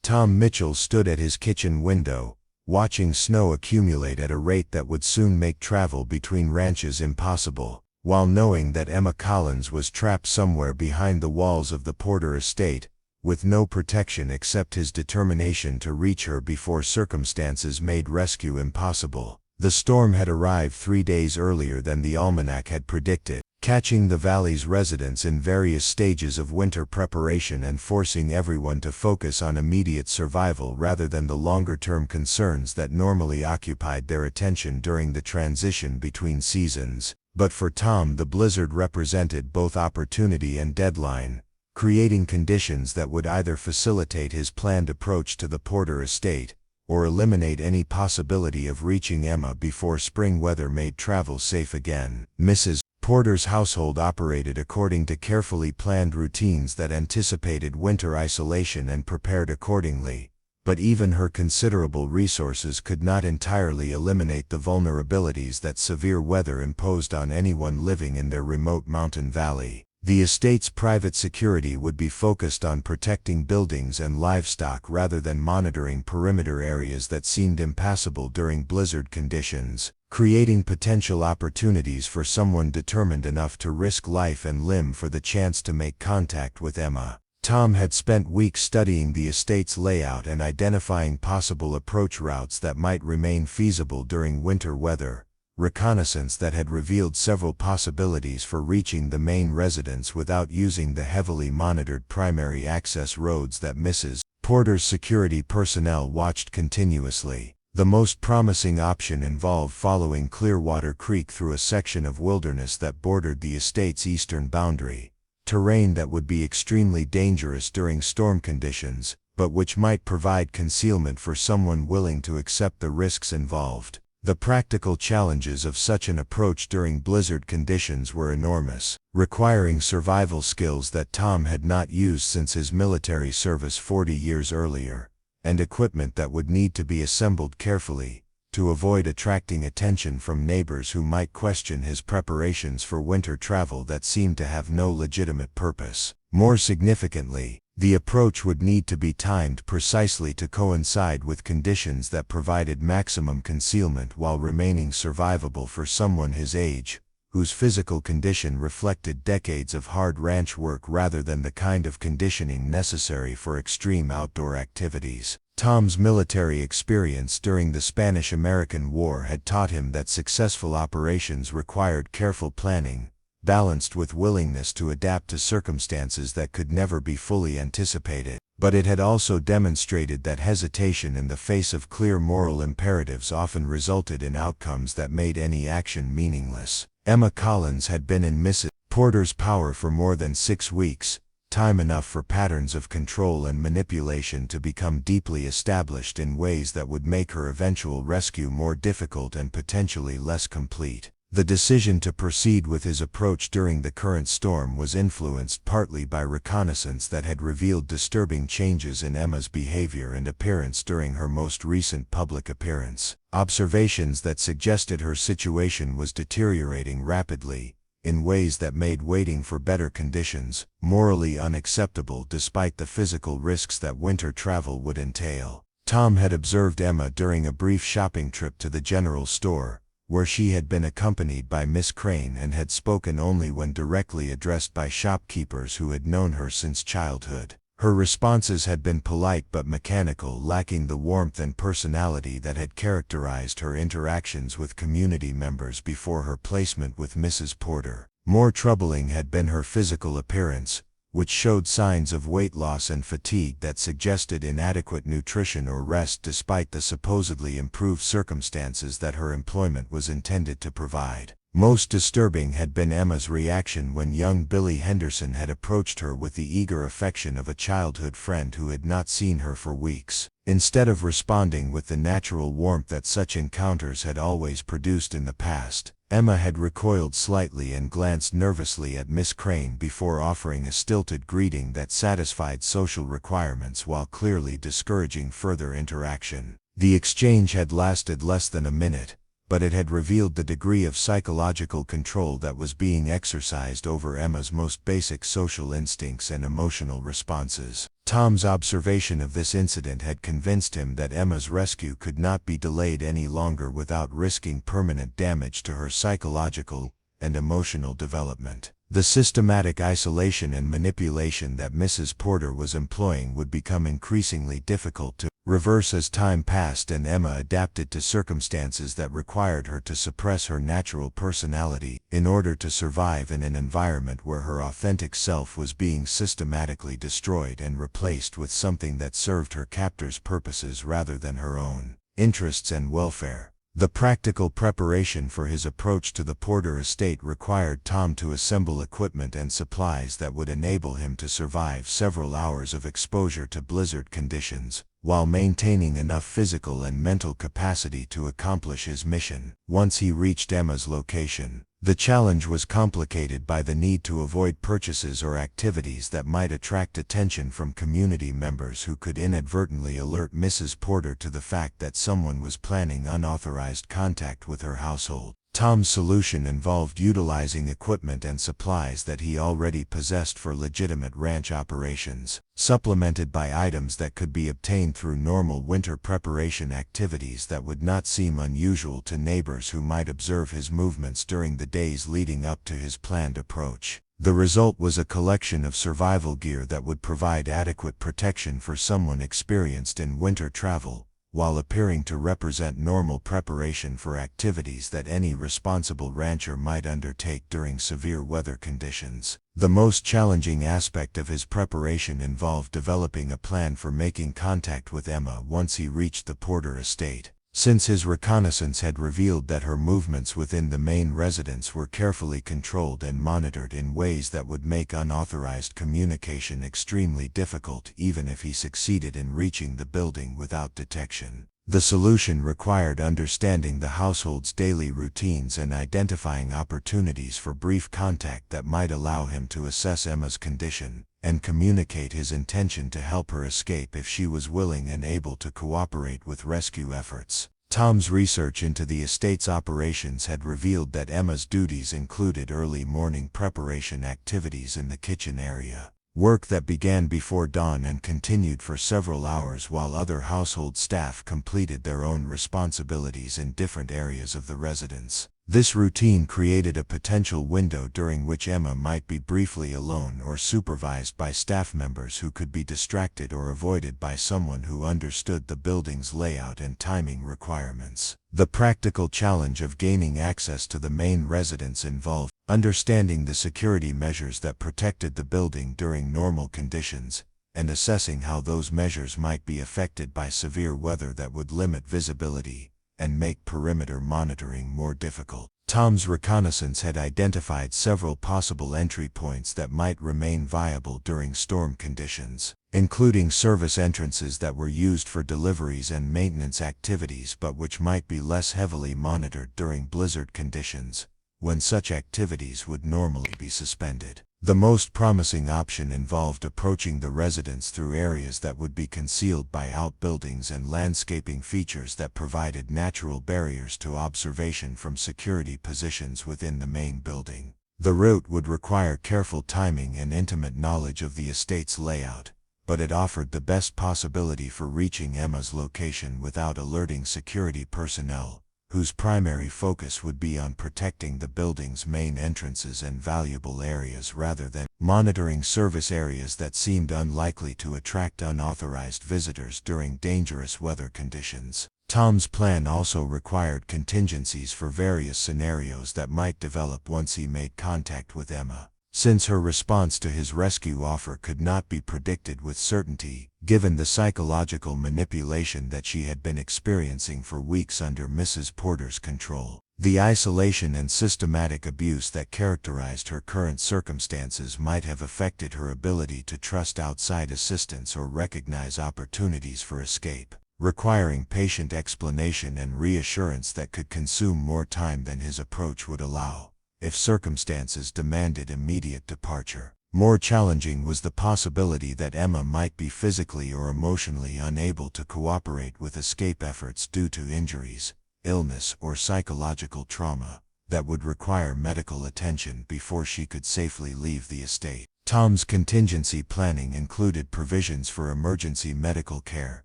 [SPEAKER 1] Tom Mitchell stood at his kitchen window, watching snow accumulate at a rate that would soon make travel between ranches impossible, while knowing that Emma Collins was trapped somewhere behind the walls of the Porter estate, with no protection except his determination to reach her before circumstances made rescue impossible. The storm had arrived 3 days earlier than the almanac had predicted, catching the valley's residents in various stages of winter preparation and forcing everyone to focus on immediate survival rather than the longer-term concerns that normally occupied their attention during the transition between seasons. But for Tom, the blizzard represented both opportunity and deadline, creating conditions that would either facilitate his planned approach to the Porter estate, or eliminate any possibility of reaching Emma before spring weather made travel safe again. Mrs. Porter's household operated according to carefully planned routines that anticipated winter isolation and prepared accordingly, but even her considerable resources could not entirely eliminate the vulnerabilities that severe weather imposed on anyone living in their remote mountain valley. The estate's private security would be focused on protecting buildings and livestock rather than monitoring perimeter areas that seemed impassable during blizzard conditions, creating potential opportunities for someone determined enough to risk life and limb for the chance to make contact with Emma. Tom had spent weeks studying the estate's layout and identifying possible approach routes that might remain feasible during winter weather, reconnaissance that had revealed several possibilities for reaching the main residence without using the heavily monitored primary access roads that Mrs. Porter's security personnel watched continuously. The most promising option involved following Clearwater Creek through a section of wilderness that bordered the estate's eastern boundary. Terrain that would be extremely dangerous during storm conditions, but which might provide concealment for someone willing to accept the risks involved. The practical challenges of such an approach during blizzard conditions were enormous, requiring survival skills that Tom had not used since his military service 40 years earlier, and equipment that would need to be assembled carefully to avoid attracting attention from neighbors who might question his preparations for winter travel that seemed to have no legitimate purpose. More significantly, The approach would need to be timed precisely to coincide with conditions that provided maximum concealment while remaining survivable for someone his age, whose physical condition reflected decades of hard ranch work rather than the kind of conditioning necessary for extreme outdoor activities. Tom's military experience during the Spanish-American War had taught him that successful operations required careful planning, balanced with willingness to adapt to circumstances that could never be fully anticipated. But it had also demonstrated that hesitation in the face of clear moral imperatives often resulted in outcomes that made any action meaningless. Emma Collins had been in Mrs. Porter's power for more than 6 weeks, time enough for patterns of control and manipulation to become deeply established in ways that would make her eventual rescue more difficult and potentially less complete. The decision to proceed with his approach during the current storm was influenced partly by reconnaissance that had revealed disturbing changes in Emma's behavior and appearance during her most recent public appearance. Observations that suggested her situation was deteriorating rapidly, in ways that made waiting for better conditions morally unacceptable despite the physical risks that winter travel would entail. Tom had observed Emma during a brief shopping trip to the general store, where she had been accompanied by Miss Crane and had spoken only when directly addressed by shopkeepers who had known her since childhood. Her responses had been polite but mechanical, lacking the warmth and personality that had characterized her interactions with community members before her placement with Mrs. Porter. More troubling had been her physical appearance, which showed signs of weight loss and fatigue that suggested inadequate nutrition or rest despite the supposedly improved circumstances that her employment was intended to provide. Most disturbing had been Emma's reaction when young Billy Henderson had approached her with the eager affection of a childhood friend who had not seen her for weeks. Instead of responding with the natural warmth that such encounters had always produced in the past, Emma had recoiled slightly and glanced nervously at Miss Crane before offering a stilted greeting that satisfied social requirements while clearly discouraging further interaction. The exchange had lasted less than a minute, but it had revealed the degree of psychological control that was being exercised over Emma's most basic social instincts and emotional responses. Tom's observation of this incident had convinced him that Emma's rescue could not be delayed any longer without risking permanent damage to her psychological and emotional development. The systematic isolation and manipulation that Mrs. Porter was employing would become increasingly difficult to reverse as time passed and Emma adapted to circumstances that required her to suppress her natural personality in order to survive in an environment where her authentic self was being systematically destroyed and replaced with something that served her captor's purposes rather than her own interests and welfare. The practical preparation for his approach to the Porter estate required Tom to assemble equipment and supplies that would enable him to survive several hours of exposure to blizzard conditions, while maintaining enough physical and mental capacity to accomplish his mission. Once he reached Emma's location, the challenge was complicated by the need to avoid purchases or activities that might attract attention from community members who could inadvertently alert Mrs. Porter to the fact that someone was planning unauthorized contact with her household. Tom's solution involved utilizing equipment and supplies that he already possessed for legitimate ranch operations, supplemented by items that could be obtained through normal winter preparation activities that would not seem unusual to neighbors who might observe his movements during the days leading up to his planned approach. The result was a collection of survival gear that would provide adequate protection for someone experienced in winter travel, while appearing to represent normal preparation for activities that any responsible rancher might undertake during severe weather conditions. The most challenging aspect of his preparation involved developing a plan for making contact with Emma once he reached the Porter estate. Since his reconnaissance had revealed that her movements within the main residence were carefully controlled and monitored in ways that would make unauthorized communication extremely difficult even if he succeeded in reaching the building without detection. The solution required understanding the household's daily routines and identifying opportunities for brief contact that might allow him to assess Emma's condition and communicate his intention to help her escape if she was willing and able to cooperate with rescue efforts. Tom's research into the estate's operations had revealed that Emma's duties included early morning preparation activities in the kitchen area, work that began before dawn and continued for several hours while other household staff completed their own responsibilities in different areas of the residence. This routine created a potential window during which Emma might be briefly alone or supervised by staff members who could be distracted or avoided by someone who understood the building's layout and timing requirements. The practical challenge of gaining access to the main residence involved understanding the security measures that protected the building during normal conditions, and assessing how those measures might be affected by severe weather that would limit visibility and make perimeter monitoring more difficult. Tom's reconnaissance had identified several possible entry points that might remain viable during storm conditions, including service entrances that were used for deliveries and maintenance activities but which might be less heavily monitored during blizzard conditions, when such activities would normally be suspended. The most promising option involved approaching the residence through areas that would be concealed by outbuildings and landscaping features that provided natural barriers to observation from security positions within the main building. The route would require careful timing and intimate knowledge of the estate's layout, but it offered the best possibility for reaching Emma's location without alerting security personnel, whose primary focus would be on protecting the building's main entrances and valuable areas rather than monitoring service areas that seemed unlikely to attract unauthorized visitors during dangerous weather conditions. Tom's plan also required contingencies for various scenarios that might develop once he made contact with Emma. Since her response to his rescue offer could not be predicted with certainty, given the psychological manipulation that she had been experiencing for weeks under Mrs. Porter's control, the isolation and systematic abuse that characterized her current circumstances might have affected her ability to trust outside assistance or recognize opportunities for escape, requiring patient explanation and reassurance that could consume more time than his approach would allow, if circumstances demanded immediate departure. More challenging was the possibility that Emma might be physically or emotionally unable to cooperate with escape efforts due to injuries, illness, or psychological trauma that would require medical attention before she could safely leave the estate. Tom's contingency planning included provisions for emergency medical care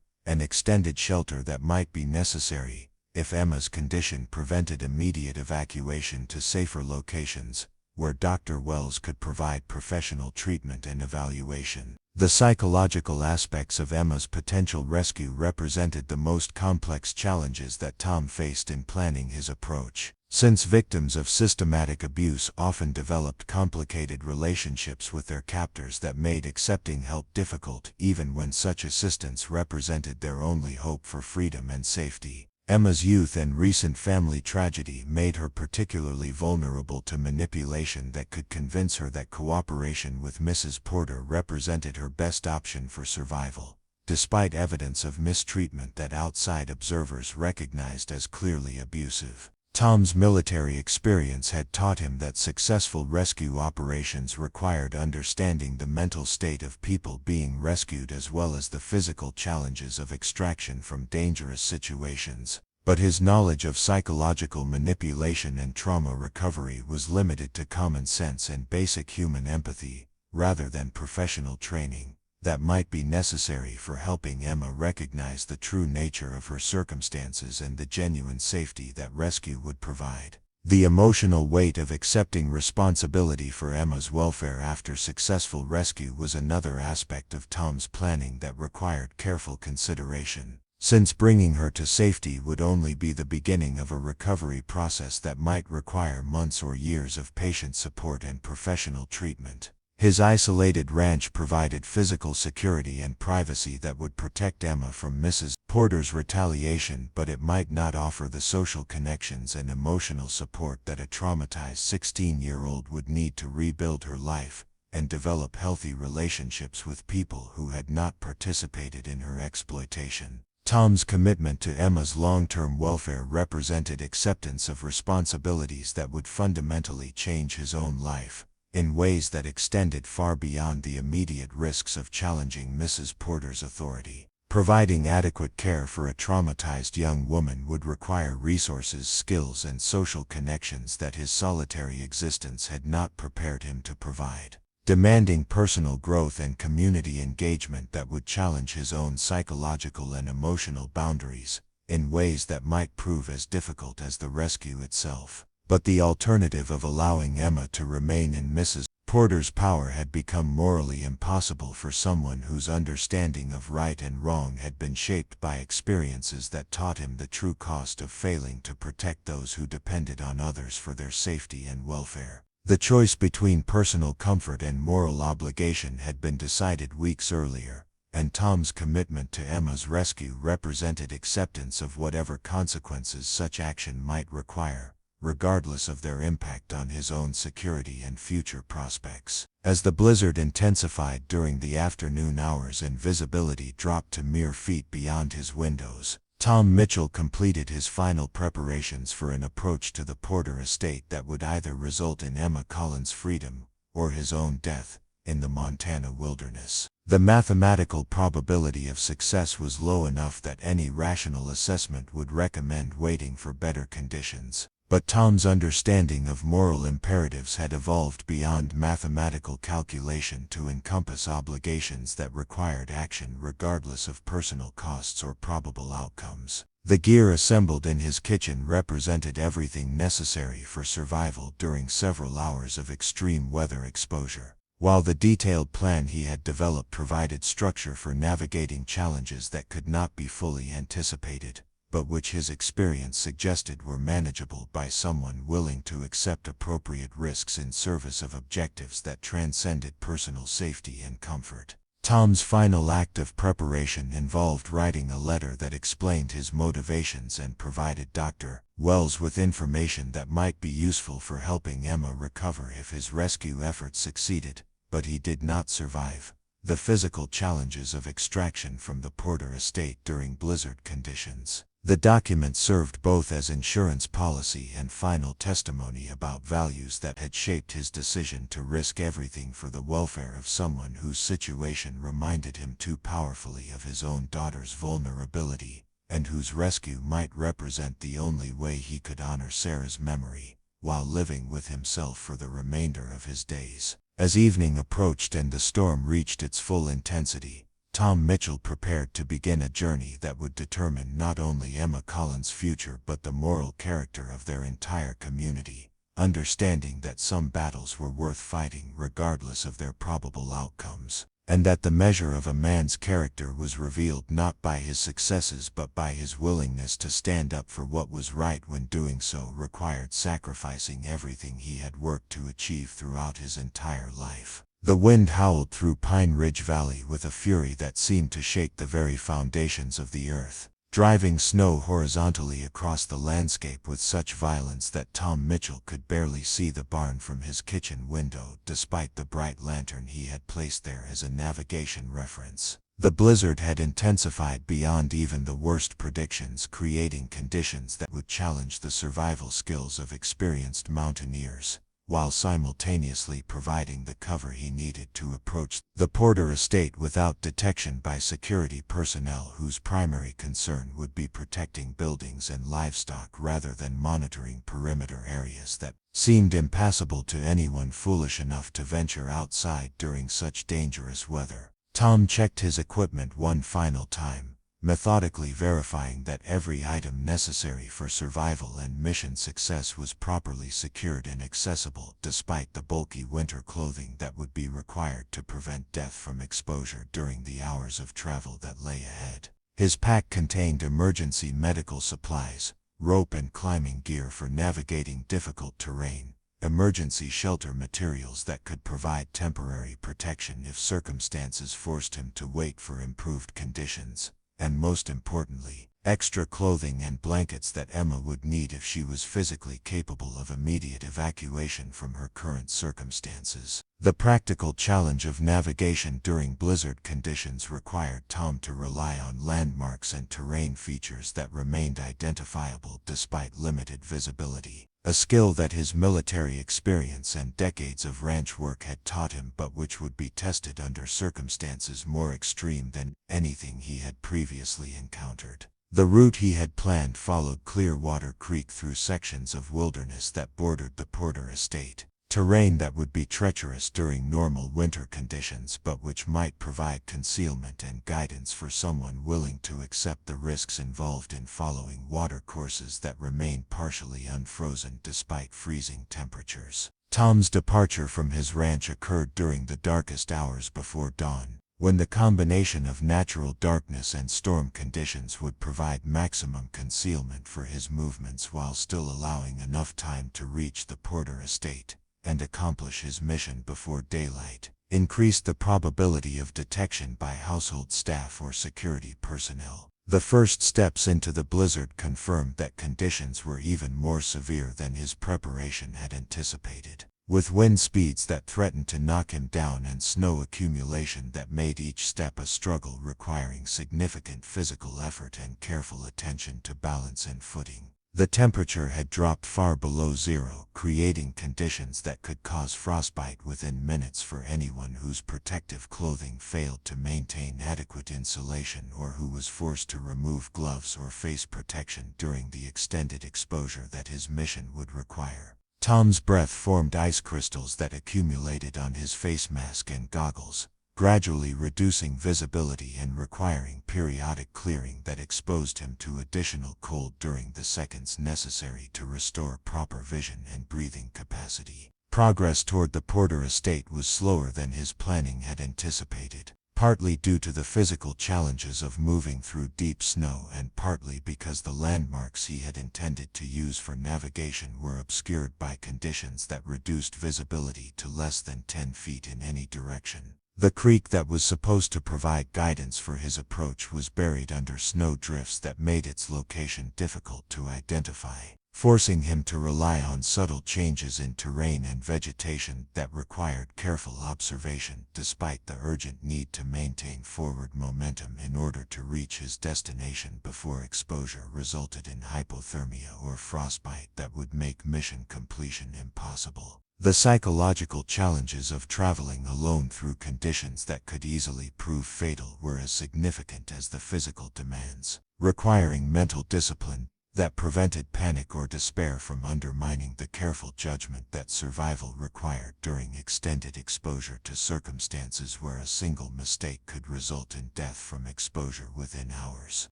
[SPEAKER 1] and extended shelter that might be necessary if Emma's condition prevented immediate evacuation to safer locations, where Dr. Wells could provide professional treatment and evaluation. The psychological aspects of Emma's potential rescue represented the most complex challenges that Tom faced in planning his approach. Since victims of systematic abuse often developed complicated relationships with their captors that made accepting help difficult even when such assistance represented their only hope for freedom and safety. Emma's youth and recent family tragedy made her particularly vulnerable to manipulation that could convince her that cooperation with Mrs. Porter represented her best option for survival, despite evidence of mistreatment that outside observers recognized as clearly abusive. Tom's military experience had taught him that successful rescue operations required understanding the mental state of people being rescued as well as the physical challenges of extraction from dangerous situations. But his knowledge of psychological manipulation and trauma recovery was limited to common sense and basic human empathy, rather than professional training that might be necessary for helping Emma recognize the true nature of her circumstances and the genuine safety that rescue would provide. The emotional weight of accepting responsibility for Emma's welfare after successful rescue was another aspect of Tom's planning that required careful consideration, since bringing her to safety would only be the beginning of a recovery process that might require months or years of patient support and professional treatment. His isolated ranch provided physical security and privacy that would protect Emma from Mrs. Porter's retaliation, but it might not offer the social connections and emotional support that a traumatized 16-year-old would need to rebuild her life and develop healthy relationships with people who had not participated in her exploitation. Tom's commitment to Emma's long-term welfare represented acceptance of responsibilities that would fundamentally change his own life, in ways that extended far beyond the immediate risks of challenging Mrs. Porter's authority. Providing adequate care for a traumatized young woman would require resources, skills, and social connections that his solitary existence had not prepared him to provide. demanding personal growth and community engagement that would challenge his own psychological and emotional boundaries in ways that might prove as difficult as the rescue itself. But the alternative of allowing Emma to remain in Mrs. Porter's power had become morally impossible for someone whose understanding of right and wrong had been shaped by experiences that taught him the true cost of failing to protect those who depended on others for their safety and welfare. The choice between personal comfort and moral obligation had been decided weeks earlier, and Tom's commitment to Emma's rescue represented acceptance of whatever consequences such action might require, regardless of their impact on his own security and future prospects. As the blizzard intensified during the afternoon hours and visibility dropped to mere feet beyond his windows, Tom Mitchell completed his final preparations for an approach to the Porter estate that would either result in Emma Collins' freedom or his own death in the Montana wilderness. The mathematical probability of success was low enough that any rational assessment would recommend waiting for better conditions. But Tom's understanding of moral imperatives had evolved beyond mathematical calculation to encompass obligations that required action regardless of personal costs or probable outcomes. The gear assembled in his kitchen represented everything necessary for survival during several hours of extreme weather exposure, while the detailed plan he had developed provided structure for navigating challenges that could not be fully anticipated, but which his experience suggested were manageable by someone willing to accept appropriate risks in service of objectives that transcended personal safety and comfort. Tom's final act of preparation involved writing a letter that explained his motivations and provided Dr. Wells with information that might be useful for helping Emma recover if his rescue efforts succeeded, but he did not survive the physical challenges of extraction from the Porter estate during blizzard conditions. The document served both as insurance policy and final testimony about values that had shaped his decision to risk everything for the welfare of someone whose situation reminded him too powerfully of his own daughter's vulnerability, and whose rescue might represent the only way he could honor Sarah's memory, while living with himself for the remainder of his days. As evening approached and the storm reached its full intensity, Tom Mitchell prepared to begin a journey that would determine not only Emma Collins' future but the moral character of their entire community, understanding that some battles were worth fighting regardless of their probable outcomes, and that the measure of a man's character was revealed not by his successes but by his willingness to stand up for what was right when doing so required sacrificing everything he had worked to achieve throughout his entire life. The wind howled through Pine Ridge Valley with a fury that seemed to shake the very foundations of the earth, driving snow horizontally across the landscape with such violence that Tom Mitchell could barely see the barn from his kitchen window despite the bright lantern he had placed there as a navigation reference. The blizzard had intensified beyond even the worst predictions, creating conditions that would challenge the survival skills of experienced mountaineers, while simultaneously providing the cover he needed to approach the Porter estate without detection by security personnel whose primary concern would be protecting buildings and livestock rather than monitoring perimeter areas that seemed impassable to anyone foolish enough to venture outside during such dangerous weather. Tom checked his equipment one final time, methodically verifying that every item necessary for survival and mission success was properly secured and accessible despite the bulky winter clothing that would be required to prevent death from exposure during the hours of travel that lay ahead. His pack contained emergency medical supplies, rope and climbing gear for navigating difficult terrain, emergency shelter materials that could provide temporary protection if circumstances forced him to wait for improved conditions, and most importantly, extra clothing and blankets that Emma would need if she was physically capable of immediate evacuation from her current circumstances. The practical challenge of navigation during blizzard conditions required Tom to rely on landmarks and terrain features that remained identifiable despite limited visibility, a skill that his military experience and decades of ranch work had taught him but which would be tested under circumstances more extreme than anything he had previously encountered. The route he had planned followed Clearwater Creek through sections of wilderness that bordered the Porter estate,
[SPEAKER 3] terrain that would be treacherous during normal winter conditions but which might provide concealment and guidance for someone willing to accept the risks involved in following watercourses that remain partially unfrozen despite freezing temperatures. Tom's departure from his ranch occurred during the darkest hours before dawn, when the combination of natural darkness and storm conditions would provide maximum concealment for his movements while still allowing enough time to reach the Porter estate and accomplish his mission before daylight, increased the probability of detection by household staff or security personnel. The first steps into the blizzard confirmed that conditions were even more severe than his preparation had anticipated, with wind speeds that threatened to knock him down and snow accumulation that made each step a struggle requiring significant physical effort and careful attention to balance and footing. The temperature had dropped far below zero, creating conditions that could cause frostbite within minutes for anyone whose protective clothing failed to maintain adequate insulation or who was forced to remove gloves or face protection during the extended exposure that his mission would require. Tom's breath formed ice crystals that accumulated on his face mask and goggles, gradually reducing visibility and requiring periodic clearing that exposed him to additional cold during the seconds necessary to restore proper vision and breathing capacity. Progress toward the Porter estate was slower than his planning had anticipated, partly due to the physical challenges of moving through deep snow and partly because the landmarks he had intended to use for navigation were obscured by conditions that reduced visibility to less than 10 feet in any direction. The creek that was supposed to provide guidance for his approach was buried under snow drifts that made its location difficult to identify, forcing him to rely on subtle changes in terrain and vegetation that required careful observation despite the urgent need to maintain forward momentum in order to reach his destination before exposure resulted in hypothermia or frostbite that would make mission completion impossible. The psychological challenges of traveling alone through conditions that could easily prove fatal were as significant as the physical demands, requiring mental discipline that prevented panic or despair from undermining the careful judgment that survival required during extended exposure to circumstances where a single mistake could result in death from exposure within hours.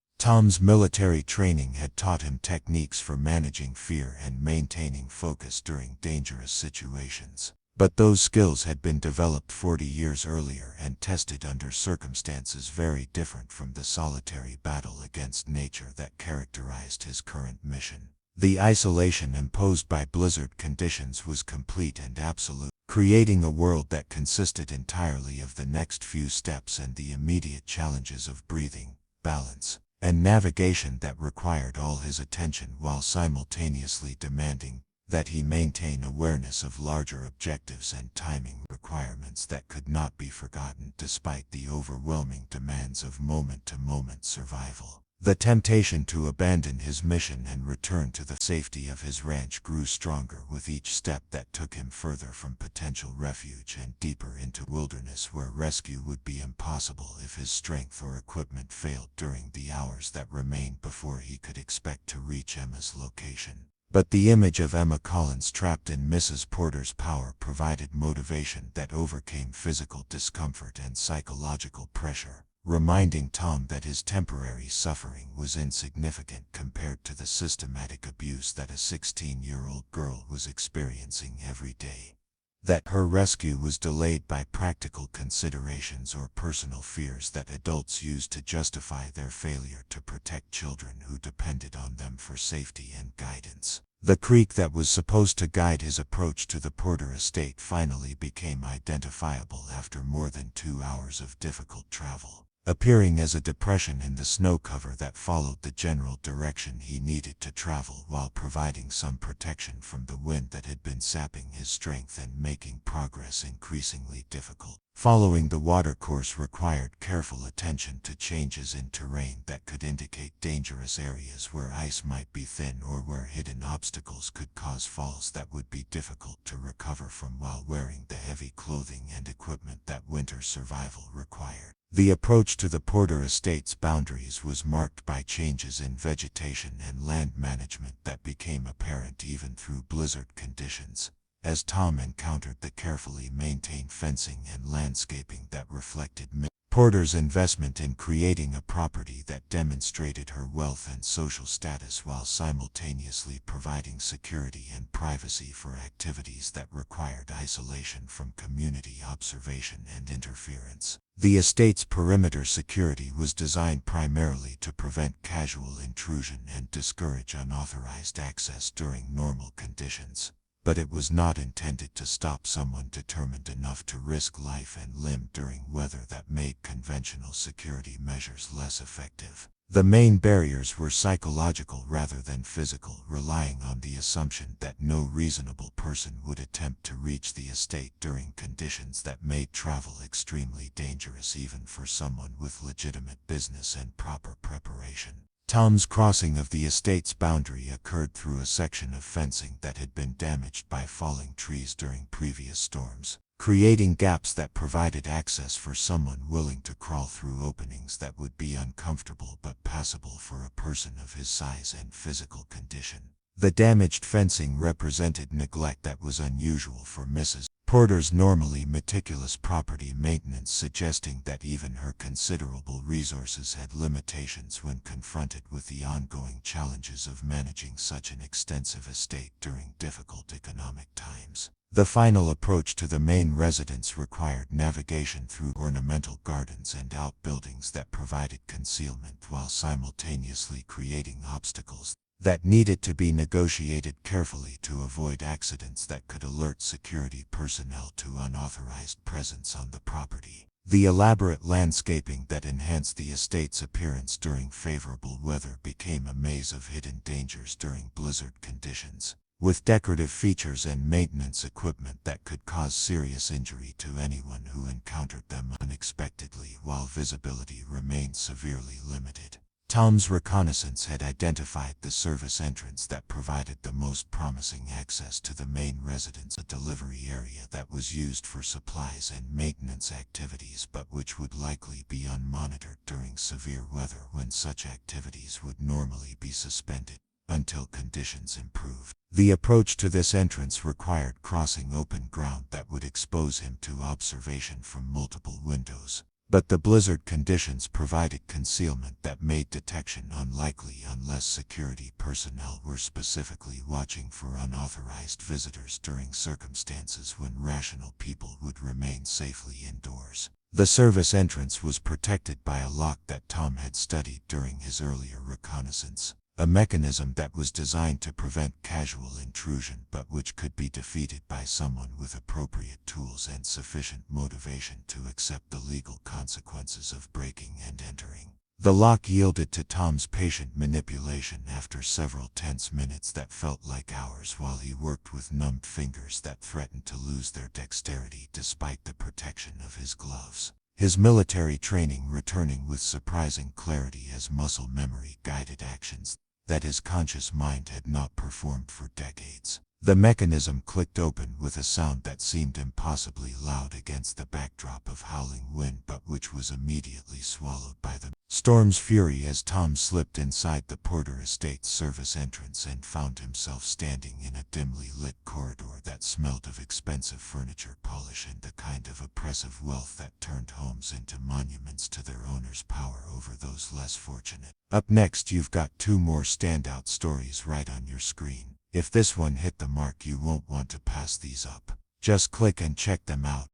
[SPEAKER 3] Tom's military training had taught him techniques for managing fear and maintaining focus during dangerous situations, but those skills had been developed 40 years earlier and tested under circumstances very different from the solitary battle against nature that characterized his current mission. The isolation imposed by blizzard conditions was complete and absolute, creating a world that consisted entirely of the next few steps and the immediate challenges of breathing, balance, and navigation that required all his attention while simultaneously demanding that he maintain awareness of larger objectives and timing requirements that could not be forgotten despite the overwhelming demands of moment-to-moment survival. The temptation to abandon his mission and return to the safety of his ranch grew stronger with each step that took him further from potential refuge and deeper into wilderness where rescue would be impossible if his strength or equipment failed during the hours that remained before he could expect to reach Emma's location. But the image of Emma Collins trapped in Mrs. Porter's power provided motivation that overcame physical discomfort and psychological pressure, reminding Tom that his temporary suffering was insignificant compared to the systematic abuse that a 16-year-old girl was experiencing every day. That her rescue was delayed by practical considerations or personal fears that adults used to justify their failure to protect children who depended on them for safety and guidance. The creek that was supposed to guide his approach to the Porter estate finally became identifiable after more than 2 hours of difficult travel, appearing as a depression in the snow cover that followed the general direction he needed to travel while providing some protection from the wind that had been sapping his strength and making progress increasingly difficult. Following the watercourse required careful attention to changes in terrain that could indicate dangerous areas where ice might be thin or where hidden obstacles could cause falls that would be difficult to recover from while wearing the heavy clothing and equipment that winter survival required. The approach to the Porter estate's boundaries was marked by changes in vegetation and land management that became apparent even through blizzard conditions, as Tom encountered the carefully maintained fencing and landscaping that reflected Porter's investment in creating a property that demonstrated her wealth and social status while simultaneously providing security and privacy for activities that required isolation from community observation and interference. The estate's perimeter security was designed primarily to prevent casual intrusion and discourage unauthorized access during normal conditions, but it was not intended to stop someone determined enough to risk life and limb during weather that made conventional security measures less effective. The main barriers were psychological rather than physical, relying on the assumption that no reasonable person would attempt to reach the estate during conditions that made travel extremely dangerous even for someone with legitimate business and proper preparation. Tom's crossing of the estate's boundary occurred through a section of fencing that had been damaged by falling trees during previous storms, creating gaps that provided access for someone willing to crawl through openings that would be uncomfortable but passable for a person of his size and physical condition. The damaged fencing represented neglect that was unusual for Mrs. Porter's normally meticulous property maintenance, suggesting that even her considerable resources had limitations when confronted with the ongoing challenges of managing such an extensive estate during difficult economic times. The final approach to the main residence required navigation through ornamental gardens and outbuildings that provided concealment while simultaneously creating obstacles that needed to be negotiated carefully to avoid accidents that could alert security personnel to unauthorized presence on the property. The elaborate landscaping that enhanced the estate's appearance during favorable weather became a maze of hidden dangers during blizzard conditions, with decorative features and maintenance equipment that could cause serious injury to anyone who encountered them unexpectedly while visibility remained severely limited. Tom's reconnaissance had identified the service entrance that provided the most promising access to the main residence, a delivery area that was used for supplies and maintenance activities but which would likely be unmonitored during severe weather when such activities would normally be suspended until conditions improved. The approach to this entrance required crossing open ground that would expose him to observation from multiple windows, but the blizzard conditions provided concealment that made detection unlikely unless security personnel were specifically watching for unauthorized visitors during circumstances when rational people would remain safely indoors. The service entrance was protected by a lock that Tom had studied during his earlier reconnaissance, a mechanism that was designed to prevent casual intrusion but which could be defeated by someone with appropriate tools and sufficient motivation to accept the legal consequences of breaking and entering. The lock yielded to Tom's patient manipulation after several tense minutes that felt like hours while he worked with numbed fingers that threatened to lose their dexterity despite the protection of his gloves. His military training returning with surprising clarity as muscle memory guided actions that his conscious mind had not performed for decades. The mechanism clicked open with a sound that seemed impossibly loud against the backdrop of howling wind but which was immediately swallowed by the storm's fury as Tom slipped inside the Porter Estate's service entrance and found himself standing in a dimly lit corridor that smelled of expensive furniture polish and the kind of oppressive wealth that turned homes into monuments to their owners' power over those less fortunate. Up next, you've got two more standout stories right on your screen. If this one hit the mark, you won't want to pass these up. Just click and check them out.